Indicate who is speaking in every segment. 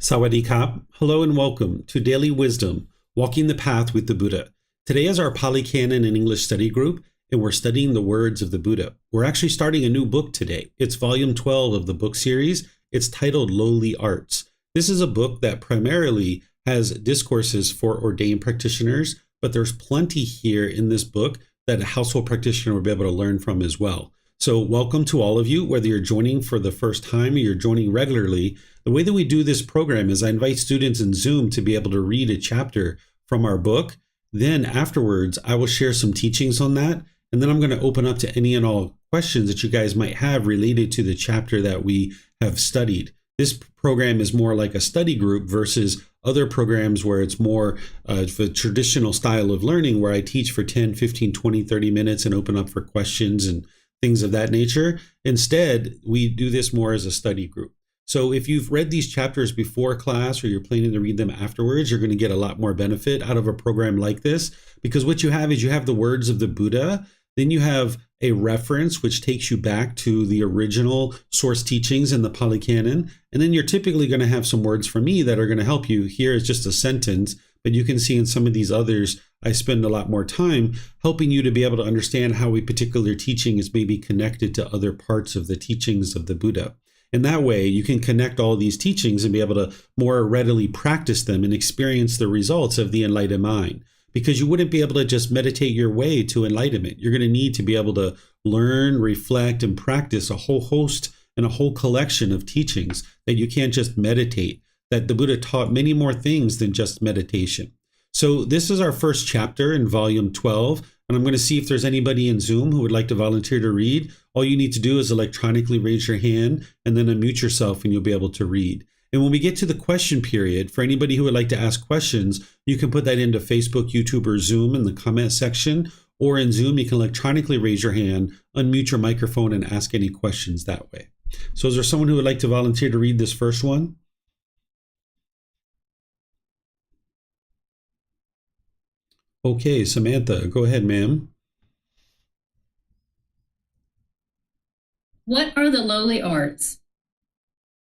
Speaker 1: Sawadee Kap. Hello and welcome to Daily Wisdom, Walking the Path with the Buddha. Today is our Pali Canon and English study group, and we're studying the words of the Buddha. We're actually starting a new book today. It's volume 12 of the book series. It's titled Lowly Arts. This is a book that primarily has discourses for ordained practitioners, but there's plenty here in this book that a household practitioner will be able to learn from as well. So welcome to all of you, whether you're joining for the first time or you're joining regularly. The way that we do this program is I invite students in Zoom to be able to read a chapter from our book. Then afterwards, I will share some teachings on that. And then I'm going to open up to any and all questions that you guys might have related to the chapter that we have studied. This program is more like a study group versus other programs where it's more of a traditional style of learning where I teach for 10, 15, 20, 30 minutes and open up for questions and things of that nature. Instead, we do this more as a study group. So if you've read these chapters before class or you're planning to read them afterwards, you're going to get a lot more benefit out of a program like this, because what you have is you have the words of the Buddha, then you have a reference which takes you back to the original source teachings in the Pali Canon, and then you're typically going to have some words from me that are going to help you. Here is just a sentence, but you can see in some of these others, I spend a lot more time helping you to be able to understand how a particular teaching is maybe connected to other parts of the teachings of the Buddha. And that way you can connect all these teachings and be able to more readily practice them and experience the results of the enlightened mind. Because you wouldn't be able to just meditate your way to enlightenment. You're going to need to be able to learn, reflect, and practice a whole host and a whole collection of teachings that you can't just meditate, that the Buddha taught many more things than just meditation. So this is our first chapter in volume 12, and I'm going to see if there's anybody in Zoom who would like to volunteer to read. All you need to do is electronically raise your hand and then unmute yourself and you'll be able to read. And when we get to the question period, for anybody who would like to ask questions, you can put that into Facebook, YouTube, or Zoom in the comment section, or in Zoom, you can electronically raise your hand, unmute your microphone, and ask any questions that way. So is there someone who would like to volunteer to read this first one? Okay, Samantha, go ahead, ma'am.
Speaker 2: What are the lowly arts?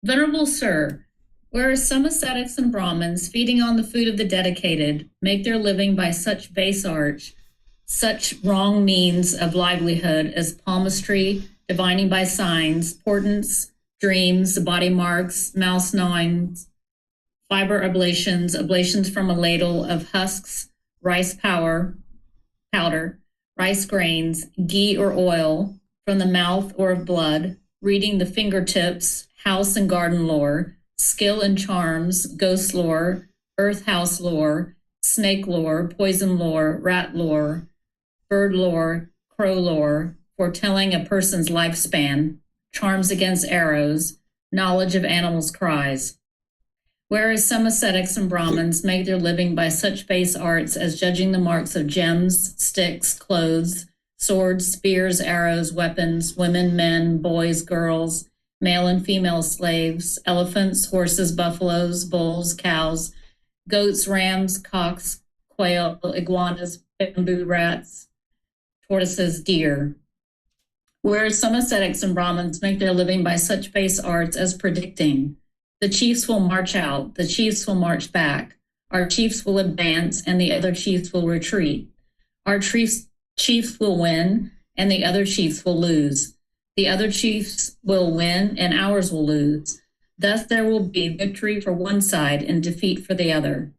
Speaker 2: Venerable Sir, whereas some ascetics and Brahmins, feeding on the food of the dedicated, make their living by such base arts, such wrong means of livelihood as palmistry, divining by signs, portents, dreams, body marks, mouse gnawings, fiber ablations from a ladle of husks, rice powder, rice grains, ghee or oil, from the mouth or of blood, reading the fingertips, house and garden lore, skill and charms, ghost lore, earth house lore, snake lore, poison lore, rat lore, bird lore, crow lore, foretelling a person's lifespan, charms against arrows, knowledge of animals' cries. Whereas some ascetics and Brahmins make their living by such base arts as judging the marks of gems, sticks, clothes, swords, spears, arrows, weapons, women, men, boys, girls, male and female slaves, elephants, horses, buffaloes, bulls, cows, goats, rams, cocks, quail, iguanas, bamboo rats, tortoises, deer. Whereas some ascetics and Brahmins make their living by such base arts as predicting. The chiefs will march out, the chiefs will march back, our chiefs will advance, and the other chiefs will retreat. Our chiefs will win, and the other chiefs will lose. The other chiefs will win, and ours will lose. Thus there will be victory for one side and defeat for the other.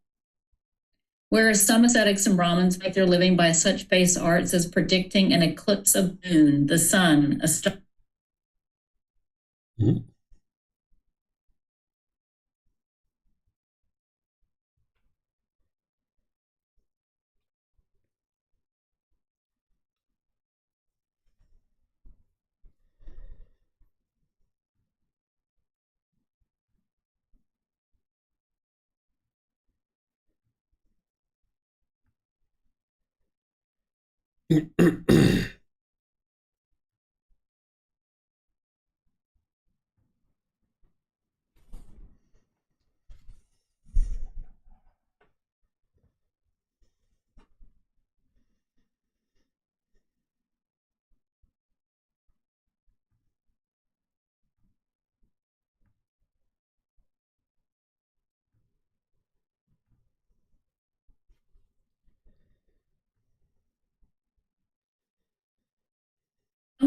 Speaker 2: Whereas some ascetics and Brahmins make their living by such base arts as predicting an eclipse of moon, the sun, a star.
Speaker 1: Mm-hmm.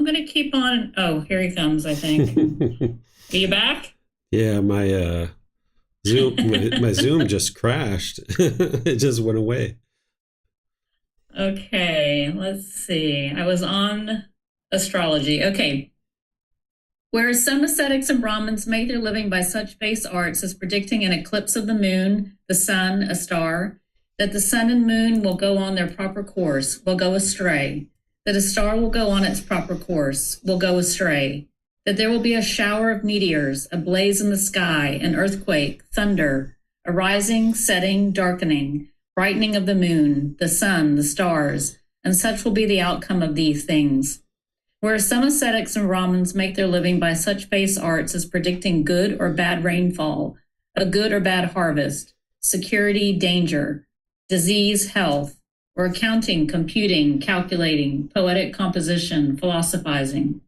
Speaker 2: going to keep on. Oh, here he comes, I think. Are you back?
Speaker 1: Yeah, my my Zoom just crashed. It just went away.
Speaker 2: Okay, let's see. I was on astrology. Okay. Whereas some ascetics and Brahmins make their living by such base arts as predicting an eclipse of the moon, the sun, a star, that the sun and moon will go on their proper course, will go astray, that a star will go on its proper course, will go astray, that there will be a shower of meteors, a blaze in the sky, an earthquake, thunder, a rising, setting, darkening, brightening of the moon, the sun, the stars, and such will be the outcome of these things. Whereas some ascetics and Brahmins make their living by such base arts as predicting good or bad rainfall, a good or bad harvest, security, danger, disease, health, or accounting, computing, calculating, poetic composition, philosophizing.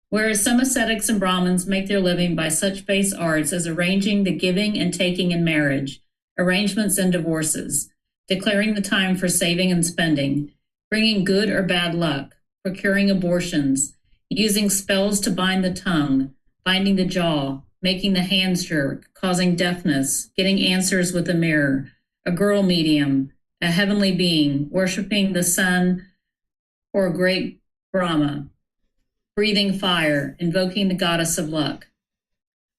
Speaker 2: Whereas some ascetics and Brahmins make their living by such base arts as arranging the giving and taking in marriage, arrangements and divorces, declaring the time for saving and spending, bringing good or bad luck, procuring abortions, using spells to bind the tongue, binding the jaw, making the hands jerk, causing deafness, getting answers with a mirror, a girl medium, a heavenly being, worshiping the sun or great Brahma, breathing fire, invoking the goddess of luck.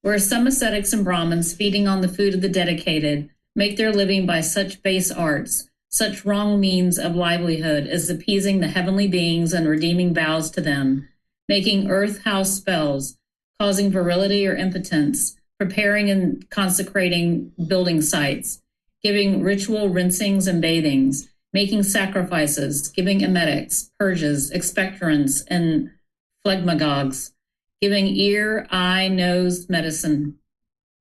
Speaker 2: Whereas some ascetics and Brahmins, feeding on the food of the dedicated, make their living by such base arts, such wrong means of livelihood as appeasing the heavenly beings and redeeming vows to them, making earth house spells, causing virility or impotence, preparing and consecrating building sites, giving ritual rinsings and bathings, making sacrifices, giving emetics, purges, expectorants, and phlegmagogues, giving ear, eye, nose medicine,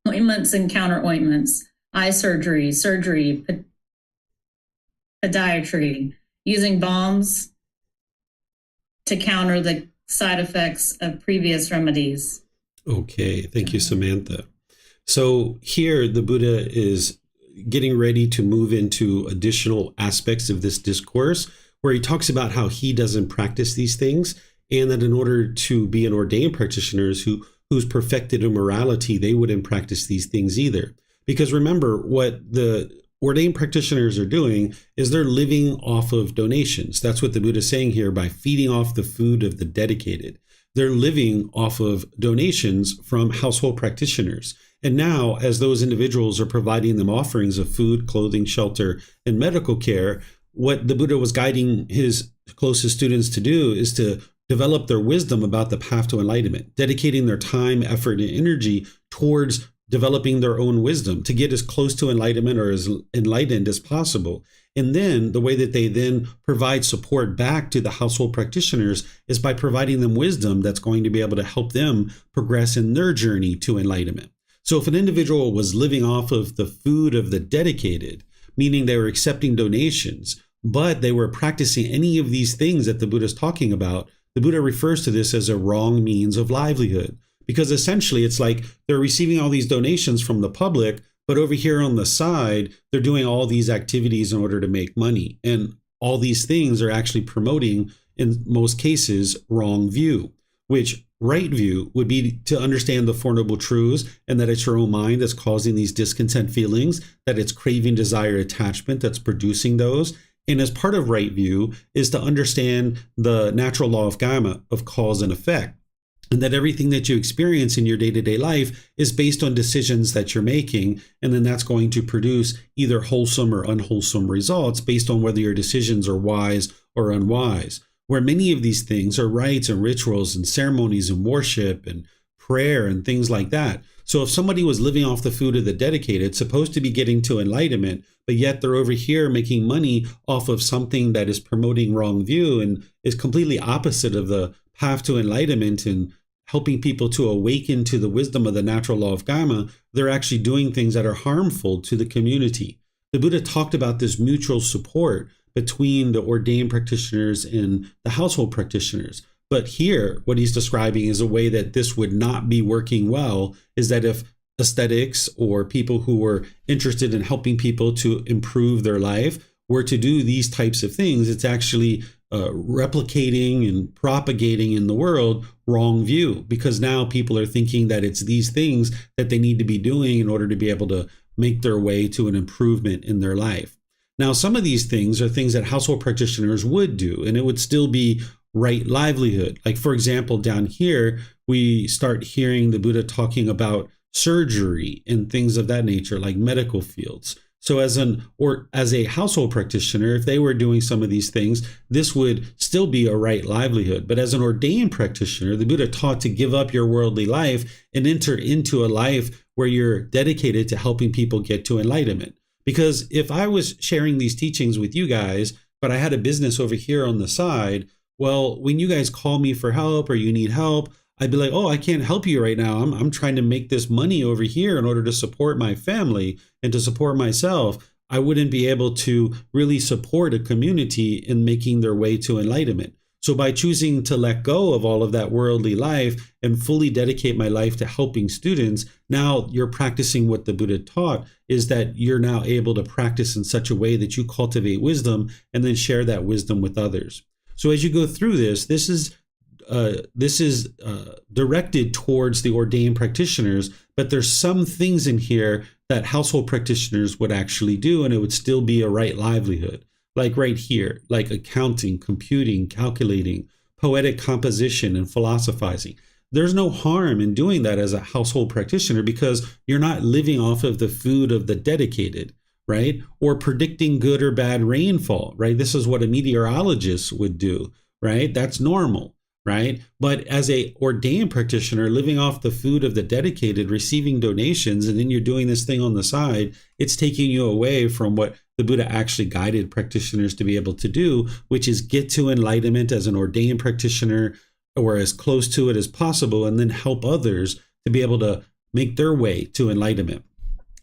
Speaker 2: ointments and counter ointments, eye surgery, podiatry, using balms to counter the side effects of previous remedies.
Speaker 1: Okay, thank you, Samantha. So here the Buddha is getting ready to move into additional aspects of this discourse where he talks about how he doesn't practice these things, and that in order to be an ordained practitioner who's perfected in morality, they wouldn't practice these things either. Because remember, what the ordained practitioners are doing is they're living off of donations. That's what the Buddha is saying here by feeding off the food of the dedicated. They're living off of donations from household practitioners. And now, as those individuals are providing them offerings of food, clothing, shelter, and medical care, what the Buddha was guiding his closest students to do is to develop their wisdom about the path to enlightenment, dedicating their time, effort, and energy towards developing their own wisdom to get as close to enlightenment or as enlightened as possible. And then the way that they then provide support back to the household practitioners is by providing them wisdom that's going to be able to help them progress in their journey to enlightenment. So if an individual was living off of the food of the dedicated, meaning they were accepting donations, but they were practicing any of these things that the Buddha is talking about, the Buddha refers to this as a wrong means of livelihood. Because essentially it's like they're receiving all these donations from the public, but over here on the side, they're doing all these activities in order to make money. And all these things are actually promoting, in most cases, wrong view, which right view would be to understand the Four Noble Truths and that it's your own mind that's causing these discontent feelings, that it's craving, desire, attachment that's producing those. And as part of right view is to understand the natural law of karma, of cause and effect. And that everything that you experience in your day-to-day life is based on decisions that you're making. And then that's going to produce either wholesome or unwholesome results based on whether your decisions are wise or unwise. Where many of these things are rites and rituals and ceremonies and worship and prayer and things like that. So if somebody was living off the food of the dedicated, supposed to be getting to enlightenment, but yet they're over here making money off of something that is promoting wrong view and is completely opposite of the path to enlightenment and helping people to awaken to the wisdom of the natural law of karma, they're actually doing things that are harmful to the community. The Buddha talked about this mutual support between the ordained practitioners and the household practitioners. But here, what he's describing is a way that this would not be working well, is that if aesthetics or people who were interested in helping people to improve their life were to do these types of things, it's actually replicating and propagating in the world wrong view, because now people are thinking that it's these things that they need to be doing in order to be able to make their way to an improvement in their life. Now, some of these things are things that household practitioners would do, and it would still be right livelihood. Like, for example, down here, we start hearing the Buddha talking about surgery and things of that nature, like medical fields. So as a household practitioner, if they were doing some of these things, this would still be a right livelihood. But as an ordained practitioner, the Buddha taught to give up your worldly life and enter into a life where you're dedicated to helping people get to enlightenment. Because if I was sharing these teachings with you guys, but I had a business over here on the side, well, when you guys call me for help or you need help, I'd be like, oh, I can't help you right now. I'm trying to make this money over here in order to support my family and to support myself. I wouldn't be able to really support a community in making their way to enlightenment. So by choosing to let go of all of that worldly life and fully dedicate my life to helping students, now you're practicing what the Buddha taught, is that you're now able to practice in such a way that you cultivate wisdom and then share that wisdom with others. So as you go through this is directed towards the ordained practitioners, but there's some things in here that household practitioners would actually do, and it would still be a right livelihood. Like right here, like accounting, computing, calculating, poetic composition, and philosophizing. There's no harm in doing that as a household practitioner, because you're not living off of the food of the dedicated, right? Or predicting good or bad rainfall, right? This is what a meteorologist would do, right? That's normal, right? But as a ordained practitioner, living off the food of the dedicated, receiving donations, and then you're doing this thing on the side, it's taking you away from what the Buddha actually guided practitioners to be able to do, which is get to enlightenment as an ordained practitioner or as close to it as possible, and then help others to be able to make their way to enlightenment.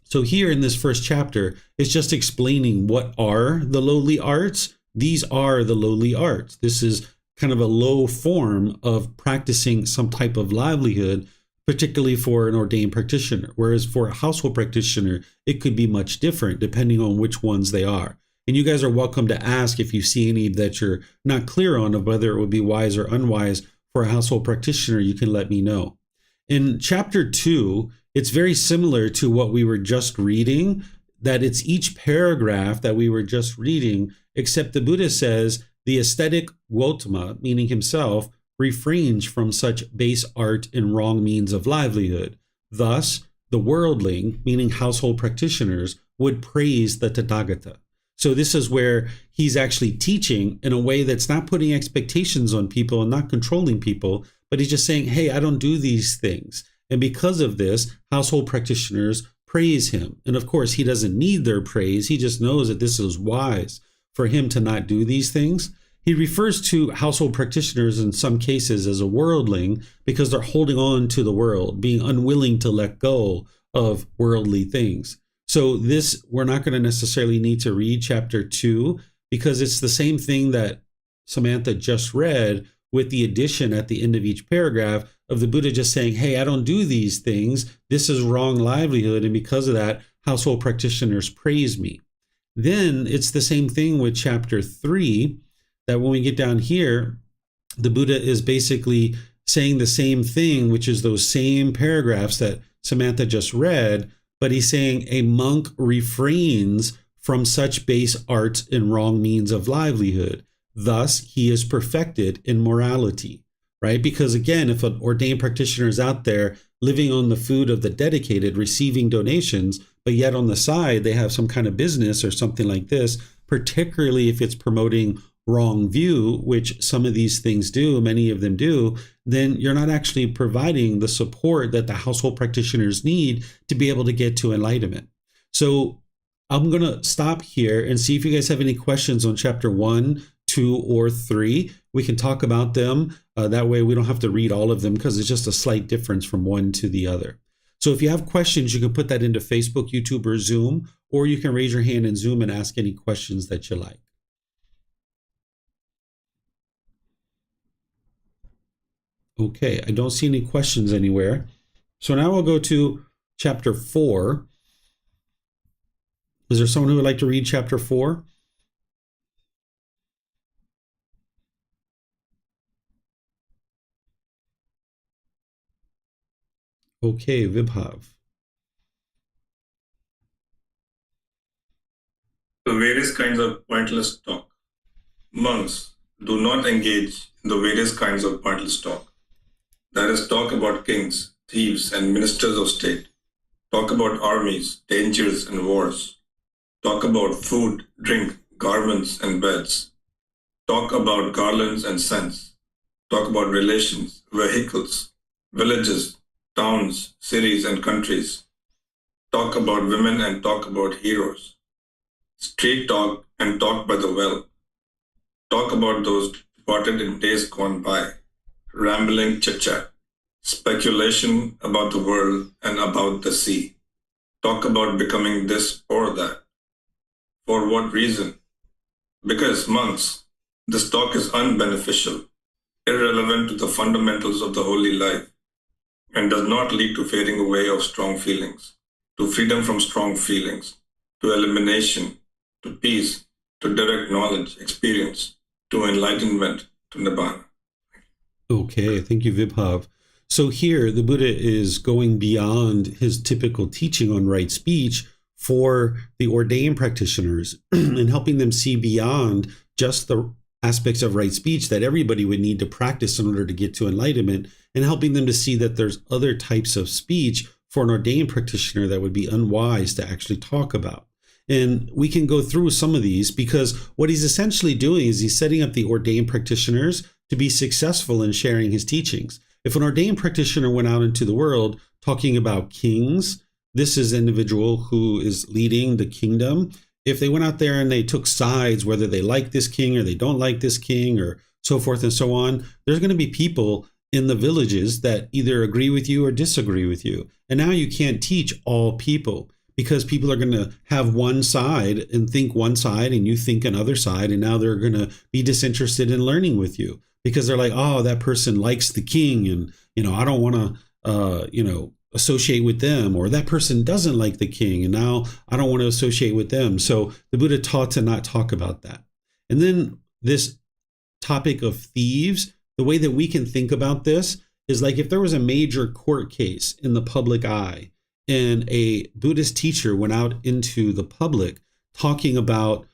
Speaker 1: So here in this first chapter, it's just explaining what are the lowly arts. These are the lowly arts. This is kind of a low form of practicing some type of livelihood, particularly for an ordained practitioner. Whereas for a household practitioner, it could be much different depending on which ones they are. And you guys are welcome to ask if you see any that you're not clear on, of whether it would be wise or unwise for a household practitioner. You can let me know. In chapter 2, it's very similar to what we were just reading, that it's each paragraph that we were just reading, except the Buddha says the aesthetic Gotama, meaning himself, refrains from such base art and wrong means of livelihood. Thus, the worldling, meaning household practitioners, would praise the Tathagata. So this is where he's actually teaching in a way that's not putting expectations on people and not controlling people, but he's just saying, hey, I don't do these things. And because of this, household practitioners praise him. And of course, he doesn't need their praise. He just knows that this is wise for him to not do these things. He refers to household practitioners in some cases as a worldling because they're holding on to the world, being unwilling to let go of worldly things. So this, we're not going to necessarily need to read chapter 2 because it's the same thing that Samantha just read, with the addition at the end of each paragraph of the Buddha just saying, hey, I don't do these things. This is wrong livelihood. And because of that, household practitioners praise me. Then it's the same thing with chapter 3, that when we get down here, the Buddha is basically saying the same thing, which is those same paragraphs that Samantha just read, but he's saying a monk refrains from such base arts and wrong means of livelihood. Thus, he is perfected in morality, right? Because again, if an ordained practitioner is out there living on the food of the dedicated, receiving donations, but yet on the side, they have some kind of business or something like this, particularly if it's promoting wrong view, which some of these things do, many of them do, then you're not actually providing the support that the household practitioners need to be able to get to enlightenment. So I'm going to stop here and see if you guys have any questions on chapter 1, 2, or 3. We can talk about them. That way we don't have to read all of them because it's just a slight difference from one to the other. So if you have questions, you can put that into Facebook, YouTube, or Zoom, or you can raise your hand in Zoom and ask any questions that you like. Okay, I don't see any questions anywhere. So now we'll go to chapter 4. Is there someone who would like to read chapter 4? Okay, Vibhav.
Speaker 3: The various kinds of pointless talk. Monks, do not engage in the various kinds of pointless talk. That is, talk about kings, thieves, and ministers of state. Talk about armies, dangers, and wars. Talk about food, drink, garments, and beds. Talk about garlands and scents. Talk about relations, vehicles, villages, towns, cities, and countries. Talk about women and talk about heroes. Street talk and talk by the well. Talk about those departed in days gone by. Rambling chit-chat. Speculation about the world and about the sea. Talk about becoming this or that. For what reason? Because, monks, this talk is unbeneficial, irrelevant to the fundamentals of the holy life, and does not lead to fading away of strong feelings, to freedom from strong feelings, to elimination, to peace, to direct knowledge, experience, to enlightenment, to nibbana.
Speaker 1: Okay, thank you, Vibhav. So here, the Buddha is going beyond his typical teaching on right speech for the ordained practitioners and helping them see beyond just the aspects of right speech that everybody would need to practice in order to get to enlightenment, and helping them to see that there's other types of speech for an ordained practitioner that would be unwise to actually talk about. And we can go through some of these, because what he's essentially doing is he's setting up the ordained practitioners to be successful in sharing his teachings. If an ordained practitioner went out into the world talking about kings, this is an individual who is leading the kingdom. If they went out there and they took sides, whether they like this king or they don't like this king or so forth and so on, there's going to be people in the villages that either agree with you or disagree with you. And now you can't teach all people, because people are going to have one side and think one side and you think another side. And now they're going to be disinterested in learning with you, because they're like, oh, that person likes the king and, I don't want to, associate with them, or that person doesn't like the king and now I don't want to associate with them. So the Buddha taught to not talk about that. And then this topic of thieves, the way that we can think about this is like if there was a major court case in the public eye and a Buddhist teacher went out into the public talking about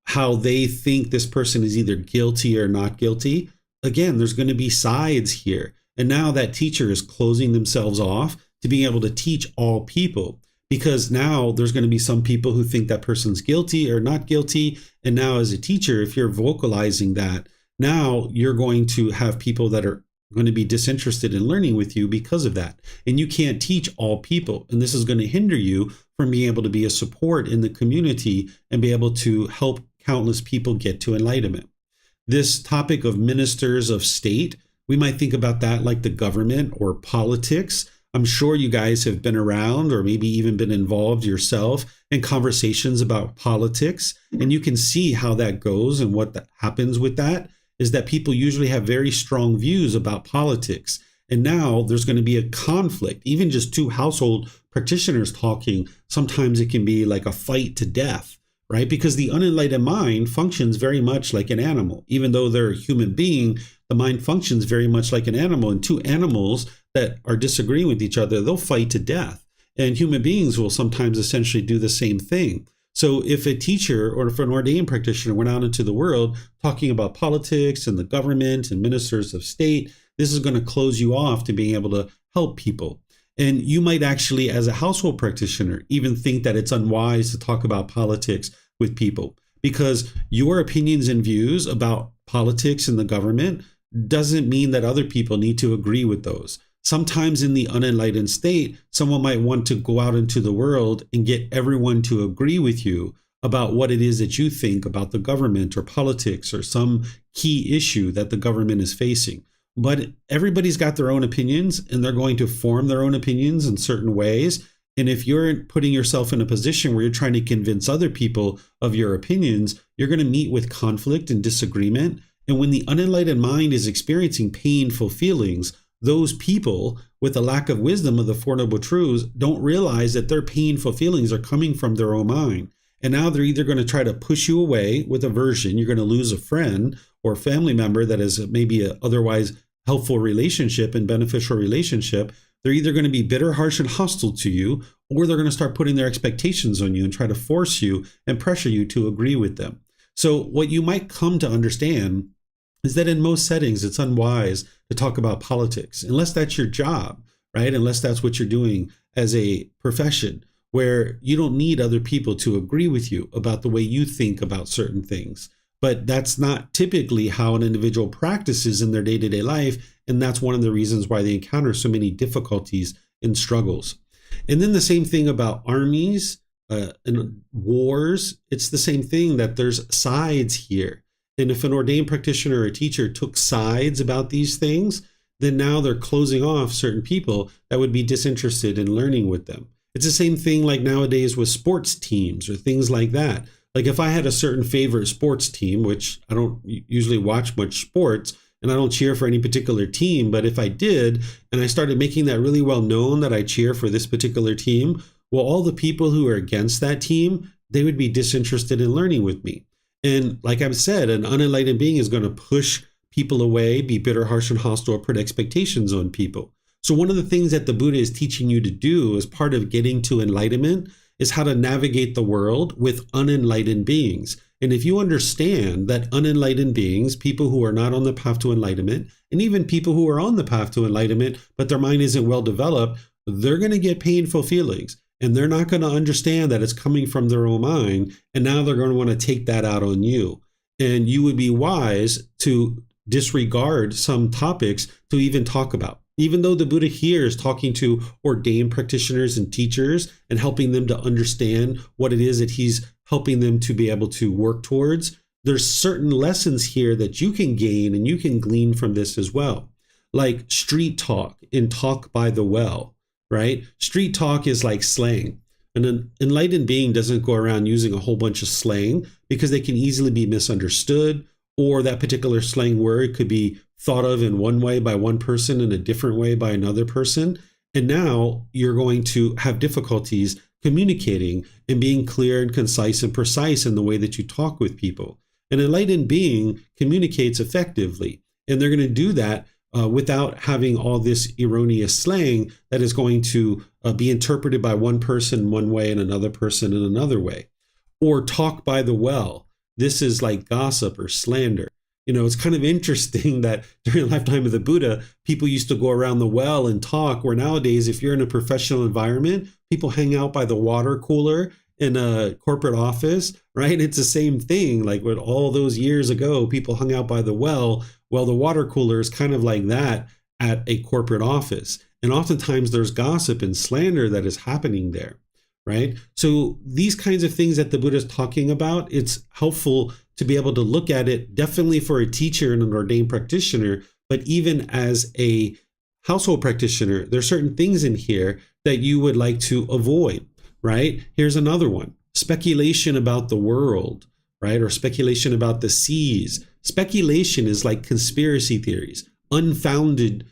Speaker 1: how they think this person is either guilty or not guilty. Again, there's going to be sides here. And now that teacher is closing themselves off to being able to teach all people, because now there's going to be some people who think that person's guilty or not guilty. And now as a teacher, if you're vocalizing that, now you're going to have people that are going to be disinterested in learning with you because of that. And you can't teach all people. And this is going to hinder you from being able to be a support in the community and be able to help countless people get to enlightenment. This topic of ministers of state, we might think about that like the government or politics. I'm sure you guys have been around or maybe even been involved yourself in conversations about politics. And you can see how that goes, and what happens with that is that people usually have very strong views about politics. And now there's going to be a conflict, even just two household practitioners talking. Sometimes it can be like a fight to death, right? Because the unenlightened mind functions very much like an animal. Even though they're a human being, the mind functions very much like an animal. And two animals that are disagreeing with each other, they'll fight to death. And human beings will sometimes essentially do the same thing. So if a teacher or if an ordained practitioner went out into the world talking about politics and the government and ministers of state, this is going to close you off to being able to help people. And you might actually, as a household practitioner, even think that it's unwise to talk about politics with people, because your opinions and views about politics and the government doesn't mean that other people need to agree with those. Sometimes in the unenlightened state, someone might want to go out into the world and get everyone to agree with you about what it is that you think about the government or politics or some key issue that the government is facing. But everybody's got their own opinions, and they're going to form their own opinions in certain ways. And if you're putting yourself in a position where you're trying to convince other people of your opinions, you're going to meet with conflict and disagreement. And when the unenlightened mind is experiencing painful feelings, those people with a lack of wisdom of the Four Noble Truths don't realize that their painful feelings are coming from their own mind. And now they're either going to try to push you away with aversion. You're going to lose a friend or family member that is maybe a otherwise helpful relationship and beneficial relationship. they're either going to be bitter, harsh, and hostile to you, or they're going to start putting their expectations on you and try to force you and pressure you to agree with them. So what you might come to understand is that in most settings, it's unwise to talk about politics, unless that's your job, right? Unless that's what you're doing as a profession, where you don't need other people to agree with you about the way you think about certain things. But that's not typically how an individual practices in their day-to-day life. And that's one of the reasons why they encounter so many difficulties and struggles. And then the same thing about armies and wars. It's the same thing, that there's sides here. And if an ordained practitioner or a teacher took sides about these things, then now they're closing off certain people that would be disinterested in learning with them. It's the same thing like nowadays with sports teams or things like that. Like if I had a certain favorite sports team, which I don't usually watch much sports, and I don't cheer for any particular team, but if I did, and I started making that really well known that I cheer for this particular team, well, all the people who are against that team, they would be disinterested in learning with me. And like I've said, an unenlightened being is going to push people away, be bitter, harsh, and hostile, put expectations on people. So one of the things that the Buddha is teaching you to do as part of getting to enlightenment is how to navigate the world with unenlightened beings. And if you understand that unenlightened beings, people who are not on the path to enlightenment, and even people who are on the path to enlightenment, but their mind isn't well developed, they're going to get painful feelings. And they're not going to understand that it's coming from their own mind. And now they're going to want to take that out on you. And you would be wise to disregard some topics to even talk about. Even though the Buddha here is talking to ordained practitioners and teachers and helping them to understand what it is that he's helping them to be able to work towards, there's certain lessons here that you can gain and you can glean from this as well. Like street talk and talk by the well, right? Street talk is like slang. An enlightened being doesn't go around using a whole bunch of slang because they can easily be misunderstood, or that particular slang word could be thought of in one way by one person and a different way by another person. And now you're going to have difficulties communicating and being clear and concise and precise in the way that you talk with people. An enlightened being communicates effectively, and they're going to do that without having all this erroneous slang that is going to be interpreted by one person one way and another person in another way. Or talk by the well. This is like gossip or slander. You know, it's kind of interesting that during the lifetime of the Buddha, people used to go around the well and talk, where nowadays, if you're in a professional environment, people hang out by the water cooler in a corporate office, right? It's the same thing. Like with all those years ago, people hung out by the well. Well, the water cooler is kind of like that at a corporate office. And oftentimes there's gossip and slander that is happening there, right? So these kinds of things that the Buddha is talking about, it's helpful to be able to look at it, definitely for a teacher and an ordained practitioner, but even as a household practitioner, there are certain things in here that you would like to avoid, right? Here's another one: speculation about the world, right? Or speculation about the seas. Speculation is like conspiracy theories, unfounded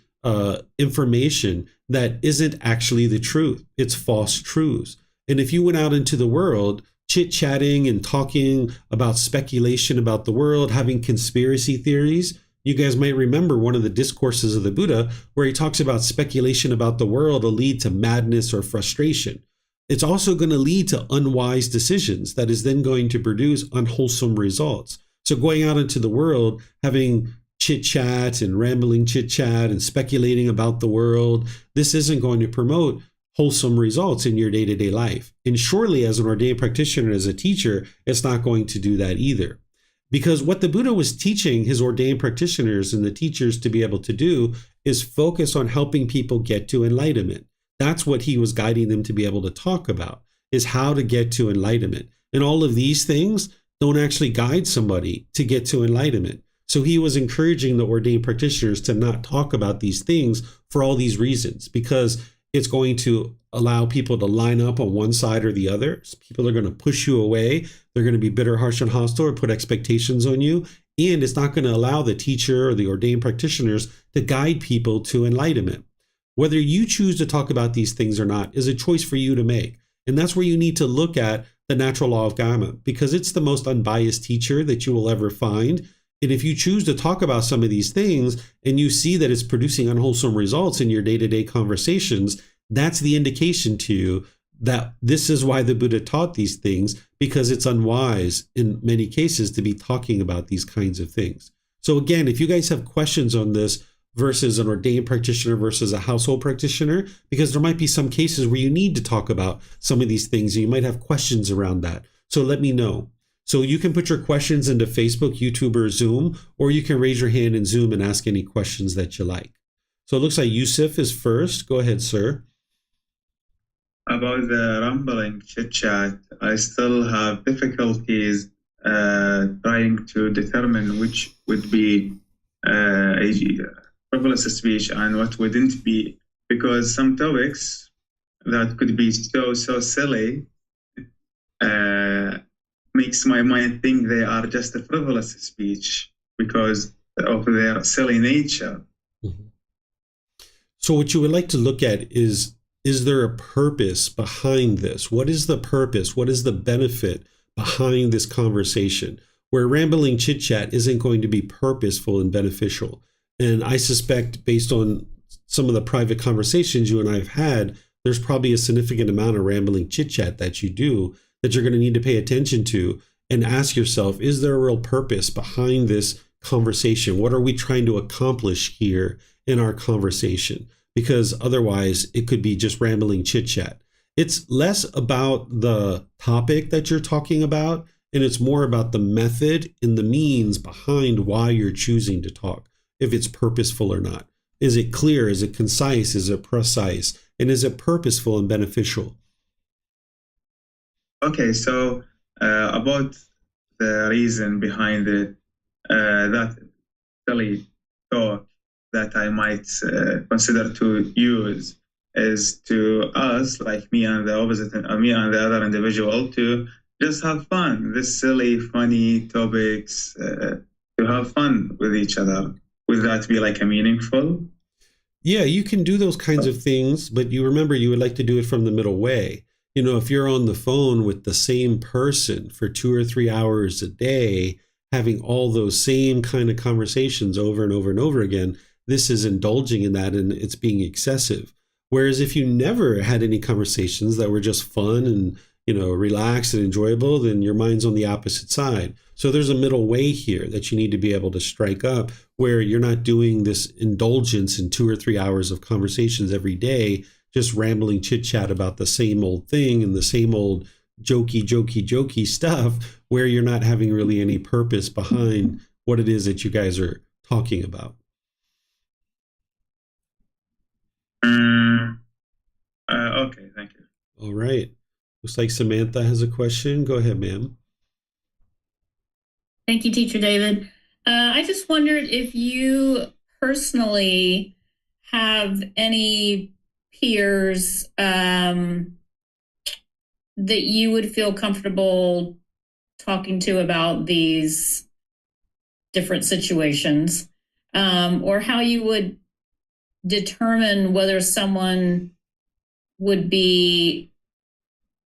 Speaker 1: information that isn't actually the truth. It's false truths. And if you went out into the world chit-chatting and talking about speculation about the world, having conspiracy theories, you guys might remember one of the discourses of the Buddha where he talks about speculation about the world will lead to madness or frustration. It's also going to lead to unwise decisions that is then going to produce unwholesome results. So going out into the world, having chit-chat and rambling chit-chat and speculating about the world, this isn't going to promote wholesome results in your day-to-day life. And surely as an ordained practitioner, as a teacher, it's not going to do that either. Because what the Buddha was teaching his ordained practitioners and the teachers to be able to do is focus on helping people get to enlightenment. That's what he was guiding them to be able to talk about, is how to get to enlightenment. And all of these things don't actually guide somebody to get to enlightenment. So he was encouraging the ordained practitioners to not talk about these things for all these reasons, because it's going to allow people to line up on one side or the other. People are going to push you away. They're going to be bitter, harsh, and hostile, or put expectations on you. And it's not going to allow the teacher or the ordained practitioners to guide people to enlightenment. Whether you choose to talk about these things or not is a choice for you to make. And that's where you need to look at the natural law of karma, because it's the most unbiased teacher that you will ever find. And if you choose to talk about some of these things and you see that it's producing unwholesome results in your day-to-day conversations, that's the indication to you that this is why the Buddha taught these things, because it's unwise in many cases to be talking about these kinds of things. So again, if you guys have questions on this versus an ordained practitioner versus a household practitioner, because there might be some cases where you need to talk about some of these things and you might have questions around that. So let me know. So you can put your questions into Facebook, YouTube, or Zoom, or you can raise your hand in Zoom and ask any questions that you like. So it looks like Yusuf is first. Go ahead, sir.
Speaker 4: About the rambling chit-chat, I still have difficulties trying to determine which would be a frivolous speech and what wouldn't be, because some topics that could be so silly makes my mind think they are just a frivolous speech because of their silly nature.
Speaker 1: Mm-hmm. So what you would like to look at is there a purpose behind this? What is the purpose? What is the benefit behind this conversation? Where rambling chit-chat isn't going to be purposeful and beneficial. And I suspect, based on some of the private conversations you and I have had, there's probably a significant amount of rambling chit-chat that you do that you're going to need to pay attention to and ask yourself, is there a real purpose behind this conversation? What are we trying to accomplish here in our conversation? Because otherwise it could be just rambling chit-chat. It's less about the topic that you're talking about, and it's more about the method and the means behind why you're choosing to talk, if it's purposeful or not. Is it clear? Is it concise? Is it precise? And is it purposeful and beneficial?
Speaker 4: Okay, so about the reason behind it, that silly talk that I might consider to use is to us, like me and the other individual, to just have fun. This silly, funny topics, to have fun with each other. Would that be like a meaningful?
Speaker 1: Yeah, you can do those kinds of things, but you remember you would like to do it from the middle way. You know, if you're on the phone with the same person for 2 or 3 hours a day, having all those same kind of conversations over and over and over again, this is indulging in that and it's being excessive. Whereas if you never had any conversations that were just fun and, you know, relaxed and enjoyable, then your mind's on the opposite side. So there's a middle way here that you need to be able to strike up, where you're not doing this indulgence in 2 or 3 hours of conversations every day, just rambling chit chat about the same old thing and the same old jokey stuff, where you're not having really any purpose behind what it is that you guys are talking about.
Speaker 4: Okay, thank you.
Speaker 1: All right. Looks like Samantha has a question. Go ahead, ma'am.
Speaker 2: Thank you, Teacher David. I just wondered if you personally have any peers that you would feel comfortable talking to about these different situations, or how you would determine whether someone would be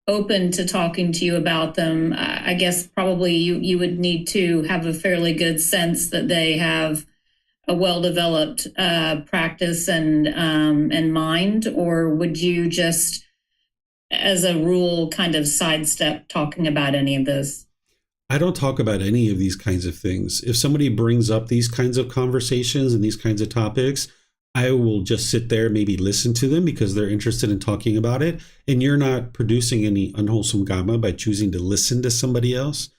Speaker 2: open to talking to you about them. I guess probably you would need to have a fairly good sense that they have a well-developed practice and mind, or would you just, as a rule, kind of sidestep talking about any of this?
Speaker 1: I don't talk about any of these kinds of things. If somebody brings up these kinds of conversations and these kinds of topics, I will just sit there, maybe listen to them because they're interested in talking about it. And you're not producing any unwholesome karma by choosing to listen to somebody else.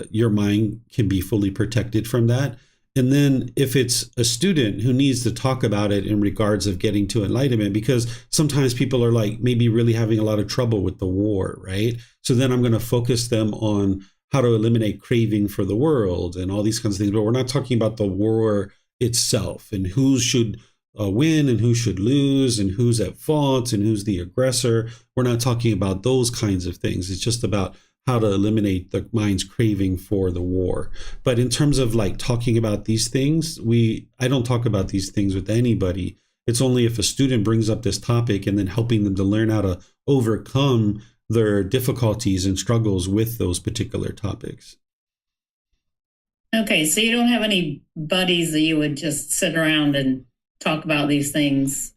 Speaker 1: Your mind can be fully protected from that. And then if it's a student who needs to talk about it in regards of getting to enlightenment, because sometimes people are like maybe really having a lot of trouble with the war, right? So then I'm going to focus them on how to eliminate craving for the world and all these kinds of things. But we're not talking about the war itself and who should win and who should lose and who's at fault and who's the aggressor. We're not talking about those kinds of things. It's just about how to eliminate the mind's craving for the war. But in terms of like talking about these things, I don't talk about these things with anybody. It's only if a student brings up this topic and then helping them to learn how to overcome their difficulties and struggles with those particular topics.
Speaker 2: Okay, so you don't have any buddies that you would just sit around and talk about these things.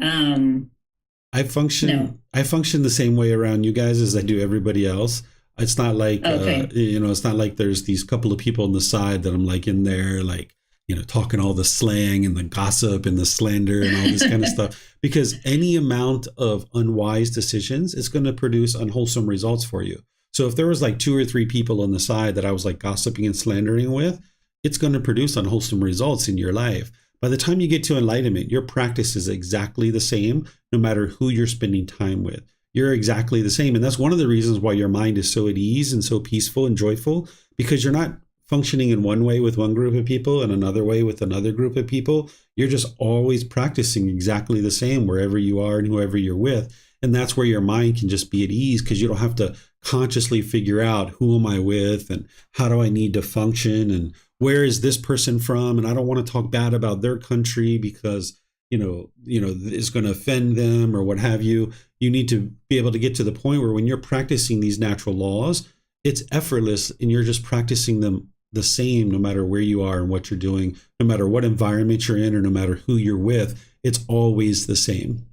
Speaker 1: I function
Speaker 2: No.
Speaker 1: I function the same way around you guys as I do everybody else. It's not like
Speaker 2: Okay.
Speaker 1: it's not like there's these couple of people on the side that I'm like in there like, talking all the slang and the gossip and the slander and all this kind of stuff, because any amount of unwise decisions is going to produce unwholesome results for you. So if there was like two or three people on the side that I was like gossiping and slandering with, it's going to produce unwholesome results in your life. By the time you get to enlightenment, your practice is exactly the same, no matter who you're spending time with. You're exactly the same. And that's one of the reasons why your mind is so at ease and so peaceful and joyful, because you're not functioning in one way with one group of people and another way with another group of people. You're just always practicing exactly the same wherever you are and whoever you're with. And that's where your mind can just be at ease, because you don't have to consciously figure out who am I with and how do I need to function and where is this person from, and I don't want to talk bad about their country because it's going to offend them or what have you. You need to be able to get to the point where when you're practicing these natural laws, it's effortless and you're just practicing them the same no matter where you are and what you're doing, no matter what environment you're in or no matter who you're with. It's always the same.